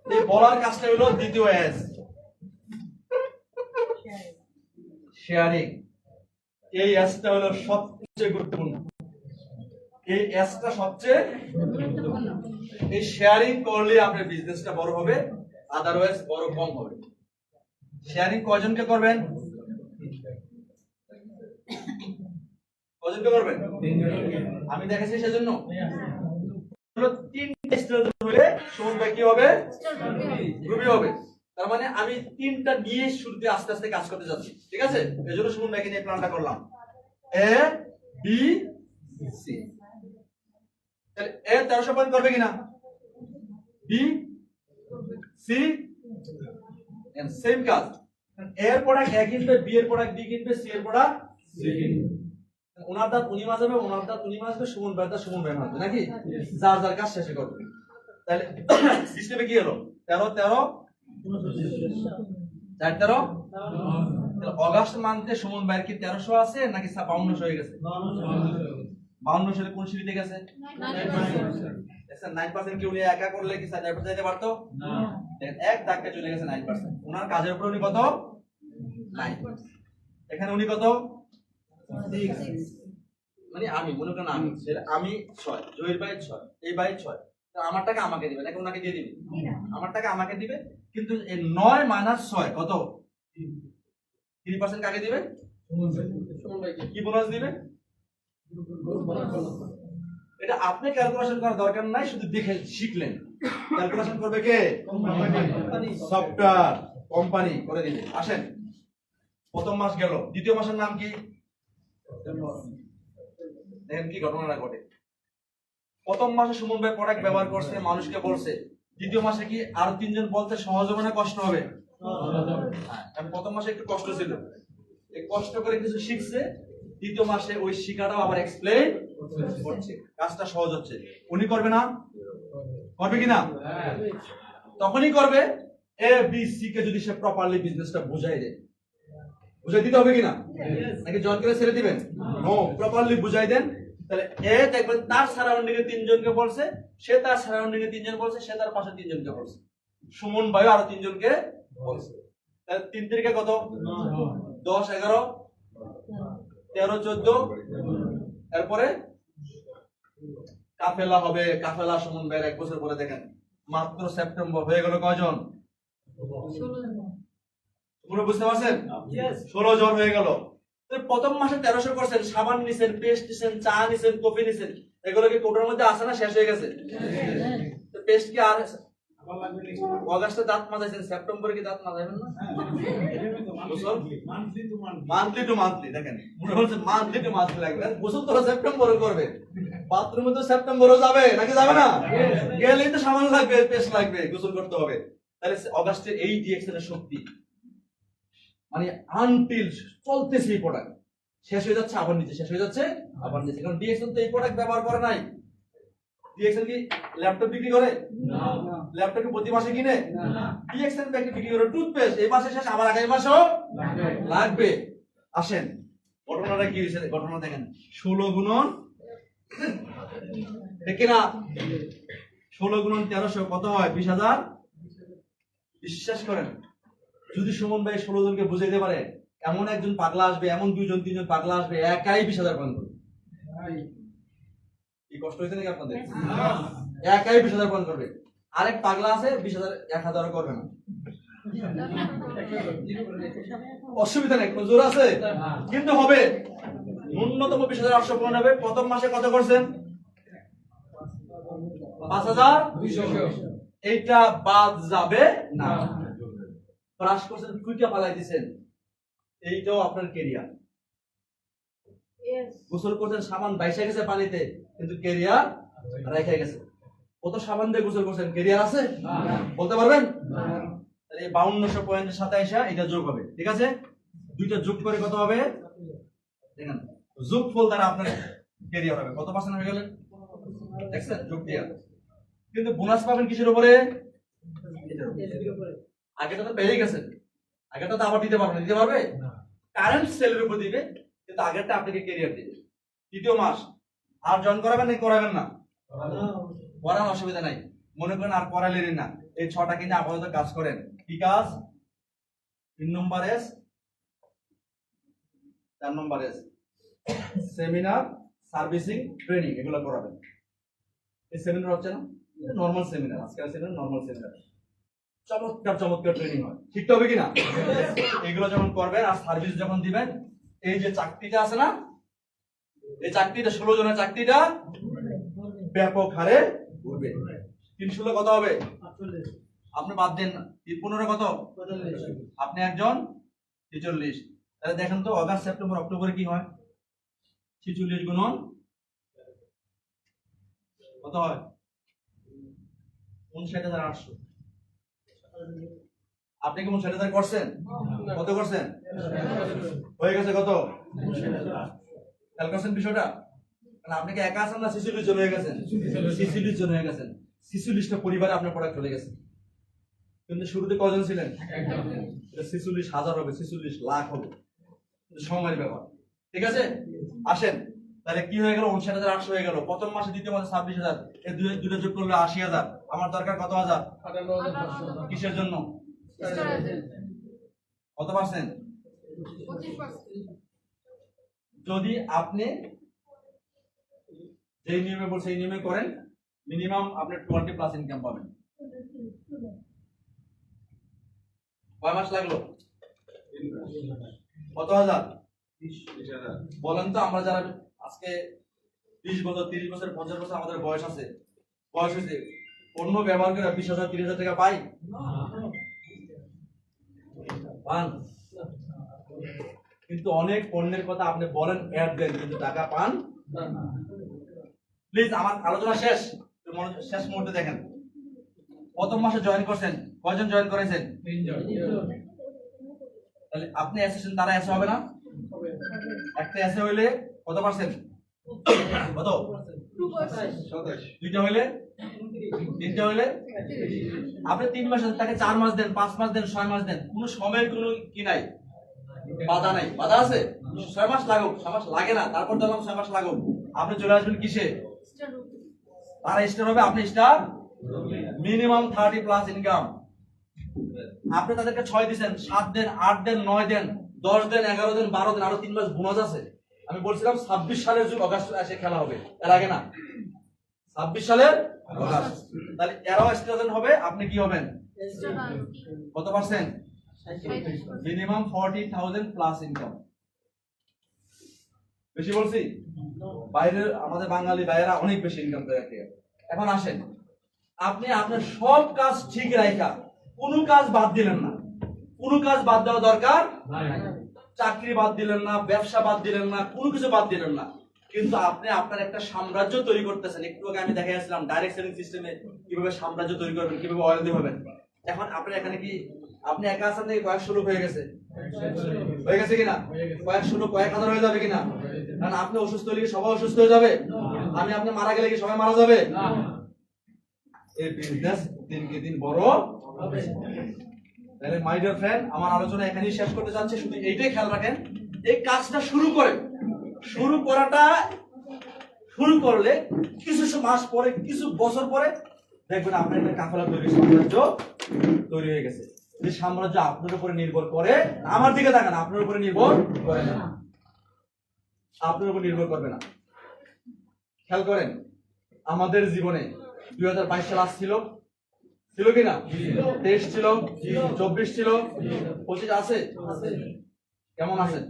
এই বলার কাজটা হলো দ্বিতীয় এস, শেয়ারিং। এই এসটা হলো সবচেয়ে গুরুত্বপূর্ণ। এই এসটা সবচেয়ে গুরুত্বপূর্ণ। এই শেয়ারিং করলে আপনার বিজনেসটা বড় হবে, আদারওয়াইজ বড় কম হবে। শেয়ারিং কয়জনকে করবেন? কয়জনকে করবেন? আমি দেখেছি সেজন্য হলো 3টা স্টেজ হলে সুমন ভাই কি হবে? গ্রুপি হবে। তার মানে আমি 3টা নিয়ে শুরুতে আস্তে আস্তে কাজ করতে যাচ্ছি। ঠিক আছে, এজন্য সুমন ভাইকে নিয়ে প্ল্যানটা করলাম। A B C. তাহলে এ 1300 পয়েন্ট করবে কিনা? বি সি এন্ড সেম কাজ। এর প্রোডাক্ট এ কিনবে, বি এর প্রোডাক্ট বি কিনবে, সি এর প্রোডাক্ট সি কিনবে। ওনার দাঁত উনি মাজবে, ওনার দাঁত উনি মাজবে, সুমন ভাইয়ের দাঁত সুমন ভাই মাজবে নাকি? যার যার কাজ শেষে করবে। তাহলে সিস্টেমে কি হলো? 13 13 4 13। অগাস্ট মান্থে সুমন ভাইয়ের কি 1300 আছে নাকি 5200 হয়ে গেছে? 5200 সালে কোন সিঁড়িতে গেছে? 9% কি উনি একা করলে কি 4% যেতে পারতো? না। দেখেন এক ধাক্কা চলে গেছে 9%। ওনার কাজের উপর উনি কত? 9%। এখানে উনি কত? 6। মানে আমি মনে করেন আমি 6, জহির ভাই 6, এই ভাই 6। তো আমার টাকা আমাকে দিবে নাকি ওনাকে দিয়ে দিবে? আমার টাকা আমাকে দিবে, কিন্তু এই 9 - 6 কত? 3% কাকে দিবে? সুমন ভাইকে। কি বোনাস দিবে? এটা আপনি ক্যালকুলেশন করার দরকার নাই, শুধু দেখে শিখলেন। ক্যালকুলেশন করবে কে? সফটওয়্যার কোম্পানি করে দিবে। আসেন, প্রথম মাস গেল, দ্বিতীয় মাসের নাম কি? দেখেন কি ঘটনাটা ঘটে। প্রথম মাসে সুমন ভাই প্রোডাক্ট ব্যবহার করছে, মানুষকে বলছে। দ্বিতীয় মাসে কি আরো 3 জন বলতে সহজ হবে না কষ্ট হবে? কারণ প্রথম মাসে একটু কষ্ট ছিল, এই কষ্ট করে কিছু শিখছে। দ্বিতীয় মাসে ওই শিখাটাও আবার এক্সপ্লেইন করছে, কাজটা সহজ হচ্ছে। উনি করবে না? করবে কিনা? তখনই করবে এ বি সি কে যদি সে প্রপারলি বিজনেসটা বুঝাই দেয়। বুঝাই দিতে হবে কিনা? নাকি জয়েন করে ছেড়ে দিবেন? নো, প্রপারলি বুঝাই দেন। তাহলে এ দেখবেন তার সারাউন্ডিং এ 3 জনকে বলছে, সে তার সারাউন্ডিং এ 3 জন বলছে, সে তার পাশে 3 জনকে বলছে, সুমন ভাই আরো 3 জনকে বলছে। তাহলে 3 তারিখে কত? 10 11 13 14। এরপরে কাফেলা হবে। কাফেলা সুমন ভাইয়ের 1 বছর পরে দেখেন মাত্র সেপ্টেম্বর হয়ে গেল কয়জন? 16। বুঝতে পারছেন? 16 জন হয়ে গেল। প্রথম মাসে 1300 করছেন, সাবান নিছেন, পেস্ট নিছেন, চা নিছেন, কফি নিছেন, এগুলো কি কোটার মধ্যে আছে না শেষ হয়ে গেছে? পেস্ট কি আবার লাগবে নেক্সট অগাস্টে দাঁত মাজাইছেন, সেপ্টেম্বরে কি দাঁত মাজাইবেন না? Monthly to monthly monthly to monthly, দেখেন মনে হচ্ছে মান্থলি টু মান্থলি লাগবে। আর গোসল তো সেপ্টেম্বরে করবে, বাথরুমে তো সেপ্টেম্বরে যাবে নাকি যাবে না? গেলেই তো সামান লাগবে, পেস্ট লাগবে, গোসল করতে হবে। তাহলে অগাস্টের এই ডিএক্সএল এর শক্তি মানে আনটিল চলতেছে এই প্রোডাক্ট, শেষ হয়ে যাচ্ছে আবার নিচে, শেষ হয়ে যাচ্ছে আবার নিচে। কারণ ডিএক্সএল তো এই প্রোডাক্ট ব্যবহার করে নাই। ডিএক্সএল কি ল্যাপটপ বিক্রি করে? ল্যাপটপ কি প্রতি মাসে কিনে? ডিএক্সএল বিক্রি করে টুথপেস্ট, এই মাসে শেষ আবার আগামী মাসেও লাগবে। আসেন ঘটনাটা কি হয়েছে, ঘটনা দেখেন। 16 গুণন, ঠিক না? 16 গুণন 1300 কত হয়? 20,000। বিশ্বাস করেন যদি সুমন ভাই 16 জনকে বুঝাইতে পারে, এমন একজন পাগলা আসবে, এমন 2 জন 3 জন পাগলা আসবে, একাই 20,000 পান করবে। কি কষ্ট হইছে নাকি আপনাদের? একাই 20,000 পান করবে। আরেক পাগলা আছে 20,000 1000 করবে না, অসুবিধা নেই, কোনো জোর আছে কিন্তু হবে। ন্যূনতম 20,800 পূরণ হবে। প্রথম মাসে কত করছেন? 5,200। এইটা বাদ যাবে না। ব্রাশ করছেন, কুইটা পালাই দিবেন, এইটাও আপনার ক্যারিয়ার। গোসল করছেন, সাবান বাইসা গেছে পানিতে, কিন্তু ক্যারিয়ার রেখে গেছে। কত সাবান দিয়ে গোসল করছেন, ক্যারিয়ার আছে? বলতে পারবেন? তাহলে এই 5200 পয়েন্টের সাথে এসে এটা যোগ হবে, ঠিক আছে? দুইটা যোগ করে কত হবে দেখেন, যোগফল দ্বারা আপনার ক্যারিয়ার হবে। কত পার্সেন্ট হয়ে গেলেন দেখছেন? যোগ দিয়া। কিন্তু বোনাস পাবেন কিসের উপরে? আগেটা তো পেয়ে গেছেন, আগেটা তো আবার দিতে পারবে না, দিতে পারবে? কারেন্ট সেলের উপর দিবে, কিন্তু আগেরটা আপনাকে ক্যারিয়ার দিবে। তৃতীয় মাস আর জয়েন করাবেন নাকি করাবেন না? করার অসুবিধা নাই, মনে করেন আর করালেন না, এই 6টা কিনে আপাতত কাজ করেন। কি কাজ? 3 নম্বর এস, 4 নম্বর এস, সেমিনার, সার্ভিসিং, ট্রেনিং, এগুলো করাবেন। এই সেমিনার হচ্ছে না, নরমাল সেমিনার, আজকাল সেমিনার নরমাল সেমিনার, চমৎকার চমৎকার ট্রেনিং হয়, ঠিক হবে কিনা? এগুলো যখন করবেন আর সার্ভিস যখন দিবেন, এই যে চাকরিটা আছে না, এই চাকরিটা 16 জনের চাকরিটা ব্যাপক হারে ঘুরবে। 316 কত হবে? আপনি বাদ দেন না, 15 কত? আপনি একজন 43। তাহলে দেখেন তো অগাস্ট সেপ্টেম্বর অক্টোবরে কি হয়? 46 গুণন কত হয়? 59,800। আপনি কি 59,000 করছেন? কত করছেন? হয়ে গেছে কত? খেয়াল করছেন বিষয়টা? কারণ আপনি কি একা আছেন না 46 জন হয়ে গেছেন? 46 জন হয়ে গেছেন। 46টা পরিবারে আপনার প্রোডাক্ট চলে গেছে। কিন্তু শুরুতে কজন ছিলেন? এটা 46,000 হবে, 46 লাখ হবে, সময়ের ব্যাপার, ঠিক আছে? আসেন তাহলে কি হয়ে গেল? 59,800 হয়ে গেল। প্রথম মাসে, দ্বিতীয় মাসে 26,000, এই দুটো যোগ করলে 80,000। আমার দরকার কত হাজার? কিসের জন্য? কত পার্সেন্ট? যদি আপনি যেই নিয়মে বলছে এই নিয়মে করেন, মিনিমাম আপনি 20 প্লাস ইনকাম পাবেন। কয় মাস লাগলো? কত হাজার? 20,000। বলেন তো, আমরা যারা আজকে 20 বছর, 30 বছর, 50 বছর আমাদের বয়স আছে, বয়স হয়েছে, পণ্য ব্যবহার করে 20,000, 30,000 টাকা পাই? পান? কিন্তু অনেক পণ্যের কথা আপনি বলেন, অ্যাড দেন, কিন্তু টাকা পান? প্লিজ আমার আলোচনা শেষ, শেষ মুহূর্তে দেখেন। প্রথম মাসে জয়েন করছেন, কয়জন জয়েন করেছেন? 3 জন। তাহলে আপনি অ্যাসিস্ট্যান্ট, তারা এসে হবে না? একটা এসে হইলে কত পার্সেন্ট? কত? 2%। দুইটা হইলে, তিনটা হইলে, আপনি 3 মাস তাকে 4 মাস দেন, 5 মাস দেন, 6 মাস দেন, কোনো সময়ের কোনো কি নাই, বাধা নাই। বাধা আছে? 6 মাস লাগুক, 6 মাস লাগে না, তারপর ধরলাম 6 মাস লাগুক, আপনি চলে আসবেন কিসে? তারা স্টার হবে, আপনি স্টার। Minimum 30 plus income. আপনি তাদেরকে 6 দিবেন, 7 দেন, 8 দেন, 9 দেন, 10 দেন, 11 দেন, 12 দেন, আরো 3 মাস বোনাস আছে। আমি বলছিলাম 26 সালের জুন অগাস্ট এসে খেলা হবে, এর আগে না, 26 সালের অগাস্ট। তাহলে এরাও স্টার হবে, আপনি কি হবেন? কত পার্সেন্ট? Minimum 40,000 plus income. বেশি বলছি? বাইরের আমাদের বাঙালি ভাইয়েরা অনেক বেশি ইনকাম করে রাখে। এখন আসেন, আপনি আপনার সব কাজ ঠিক রাখা, কোনো কাজ বাদ দিলেন না, কোনো কাজ বাদ দেওয়া দরকার চাকরি বাদ দিলেন না, ব্যবসা বাদ দিলেন না, কোনো কিছু বাদ দিলেন না, কিন্তু আপনি আপনার একটা সাম্রাজ্য তৈরি করতেছেন। একটু আগে আমি দেখাইছিলাম ডাইরেক্ট সেলিং সিস্টেমে কিভাবে সাম্রাজ্য তৈরি করবেন, কিভাবে অয়েল দিবেন। এখন আপনার এখানে কি আপনি একা আছেন নাকি কয়েকশো লোক হয়ে গেছে? হয়ে গেছে কিনা? কয়েকশো লোক কয়েক হাজার হয়ে যাবে কিনা? কারণ আপনি অসুস্থ হলে কি সবাই অসুস্থ হয়ে যাবে? আপনি মারা গেলে কি সবাই মারা যাবে? এই বিজনেস দিনকে দিন বড় হবে। তাহলে মাই ডিয়ার ফ্রেন্ড, আমার আলোচনা এখানেই শেষ করতে যাচ্ছে। শুধু এইটাই খেয়াল রাখেন, এই কাজটা শুরু করেন। শুরু করাটা শুরু করলে কিছু মাস পরে, কিছু বছর পরে দেখবেন আপনার একটা কাফেলা তৈরি, সাম্রাজ্য তৈরি হয়ে গেছে। যে সাম্রাজ্য আপনার উপরে নির্ভর করে, আমার দিকে তাকান, আপনার উপরে নির্ভর করে না, আপনার উপর নির্ভর করবে না। খেয়াল করেন, আমাদের জীবনে 2022 সাল আসছিল, ছিল কিনা? 23 ছিল, 24 ছিল, 25 আছে? কেমন আছেন?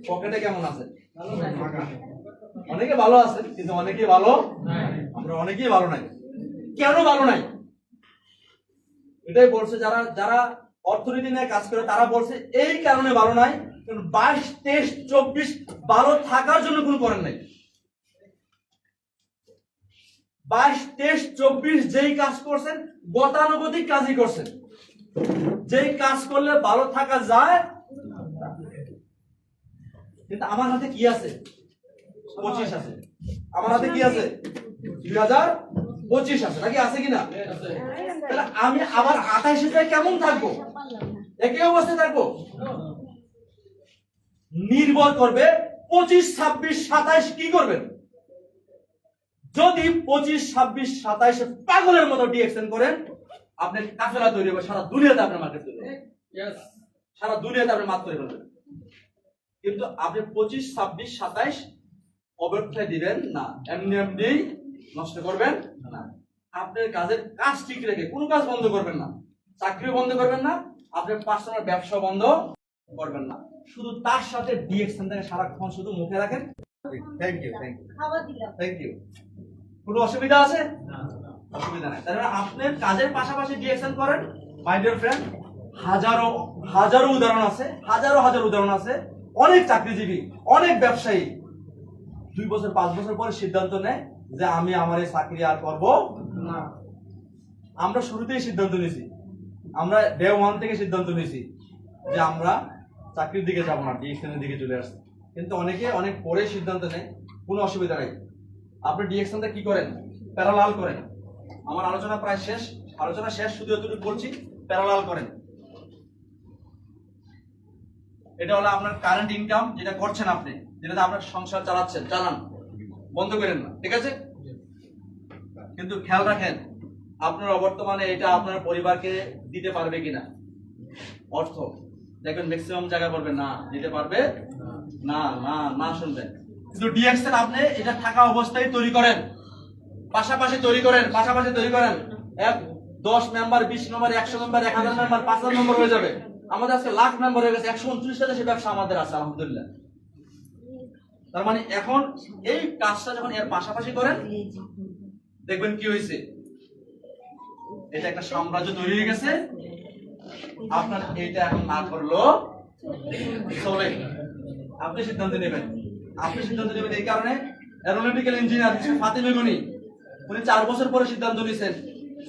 পকেটে কেমন আছেন? অনেকে ভালো আছেন, কিন্তু অনেকে ভালো, আমরা অনেকেই ভালো নাই। কেন ভালো নাই? এটাই বলছে যারা যারা অর্থনীতি নিয়ে কাজ করে, তারা বলছে এই কারণে ভালো নাই, কারণ 22, 23, 24 ভালো থাকার জন্য কোনো করেন নাই। 22, 23, 24 যেই কাজ করছেন গতানুগতিক কাজই করছেন। যেই কাজ করলে ভালো থাকা যায়, কিন্তু আমার হাতে কি আছে? 25 আছে। আমার হাতে কি আছে? 2025 আছে, নাকি আছে কিনা? তাহলে আমি আবার 28-এ কেমন থাকবো? একই অবস্থায় থাকবো? নির্ভর করবে 25, 26, 27 কি করবেন। যদি 25, 26, 27 পাগলের মতো ডিএকশন করেন, আপনি কাফেলা তৈরি হবে, সারা দুনিয়াতে আপনার মার্কেট তৈরি হবে, সারা দুনিয়াতে আপনি মাত তৈরি করবেন। কিন্তু আপনি 25, 26, 27 অবক্ষয় দিবেন না, এমনি এমনি নষ্ট করবেন না। আপনার কাজের কাজ ঠিক রেখে কোনো কাজ বন্ধ করবেন না, চাকরি বন্ধ করবেন না, আপনার পার্সোনাল ব্যবসা বন্ধ করবেন না। শুধু তার সাথে ডিএকশনটাকে সারাক্ষণ শুধু মুখে রাখেন। Thank you, thank you, thank you. কোনো অসুবিধা আছে? অসুবিধা নাই। তাহলে আপনার কাজের পাশাপাশি ডিএকশন করেন। মাই ডিয়ার ফ্রেন্ড, হাজারো হাজারো উদাহরণ আছে, হাজারো হাজার উদাহরণ আছে। অনেক চাকরিজীবী, অনেক ব্যবসায়ী 2 বছর 5 বছর পরে সিদ্ধান্ত নেয় যে আমি আমার এই চাকরি আর করব না। আমরা শুরুতেই সিদ্ধান্ত নিয়েছি, আমরা ডে 1 থেকে সিদ্ধান্ত নিয়েছি যে আমরা চাকরির দিকে যাব না, ডিএকশনের দিকে চলে আসছি। কিন্তু অনেকে অনেক পরে সিদ্ধান্ত নেয়, কোনো অসুবিধা নেই। আপনি ডিএকশনটা কি করেন? প্যারালাল করেন। আমার আলোচনা প্রায় শেষ, আলোচনা শেষ, শুধু এতটুকু বলছি, প্যারালাল করেন। এটা হলো আপনার কারেন্ট ইনকাম, যেটা করছেন আপনি, যেটাতে আপনার সংসার চালাচ্ছেন, চালান, বন্ধ করেন না, ঠিক আছে? কিন্তু খেয়াল রাখেন, আপনার বর্তমানে এটা আপনার পরিবারকে দিতে পারবে কিনা অর্থ। দেখবেন ম্যাক্সিমাম জায়গা বলবেন না, দিতে পারবে না, না না শুনবেন। কিন্তু ডিএকশন আপনি এটা থাকা অবস্থায় তৈরি করেন, পাশাপাশি তৈরি করেন, পাশাপাশি তৈরি করেন। 10 member, 20 member, 100 member, 1000 member, 5000 member হয়ে যাবে। আমাদের আজকে লাখ মেম্বার হয়ে গেছে, 129টা দেশে ব্যবসা আমাদের আছে, আলহামদুলিল্লাহ। তার মানে এখন এই কাজটা যখন এর পাশাপাশি করেন, দেখবেন কি হয়েছে, এটা একটা সাম্রাজ্য তৈরি হয়ে গেছে। আপনার এইটা এখন না করলেও চলে। আপনি সিদ্ধান্ত নেবেন, আপনি সিদ্ধান্ত নেবেন। এই কারণে এরোনটিক্যাল ইঞ্জিনিয়ার ফাতিমা গনি, উনি 4 বছর পরে সিদ্ধান্ত নিয়েছেন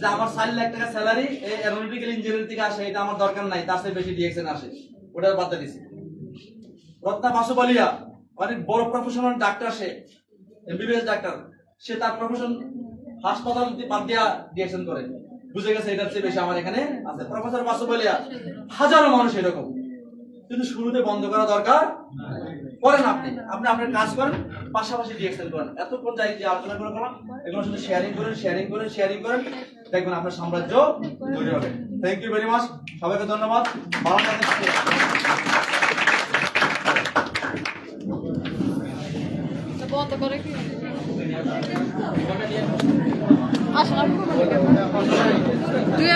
যে আমার 4 লাখ টাকা স্যালারি এই এরোনটিক্যাল ইঞ্জিনিয়ারিং থেকে আসে, এটা আমার দরকার নাই, তার চেয়ে বেশি ডিএকশন আসে, ওটা বাদ দিয়ে দিয়েছে। রত্না বাসুবালিয়া অনেক বড় প্রফেশনাল ডাক্তার, সে এমবিবিএস ডাক্তার, সে তার প্রফেশন হাসপাতাল বাদ দিয়া ডিএকশন করে, বুঝে গেছে এটার চেয়ে বেশি আমার এখানে আছে। প্রফেসর বাসুবালিয়া, হাজারো মানুষ এরকম। কিন্তু শুরুতে বন্ধ করা দরকার করেন। আপনি আপনার কাজ করেন, পাশাপাশি ডিএকশন করেন। এতক্ষণ যাই যে আলোচনা করে করলাম, এগুলো শুধু শেয়ারিং করেন, শেয়ারিং করেন, শেয়ারিং করেন, দেখবেন আপনার সাম্রাজ্য তৈরি হবে। থ্যাংক ইউ ভেরি মাচ, সবাইকে ধন্যবাদ। ভালো থাকবেন। বন্ধ করে কি আসলে তুই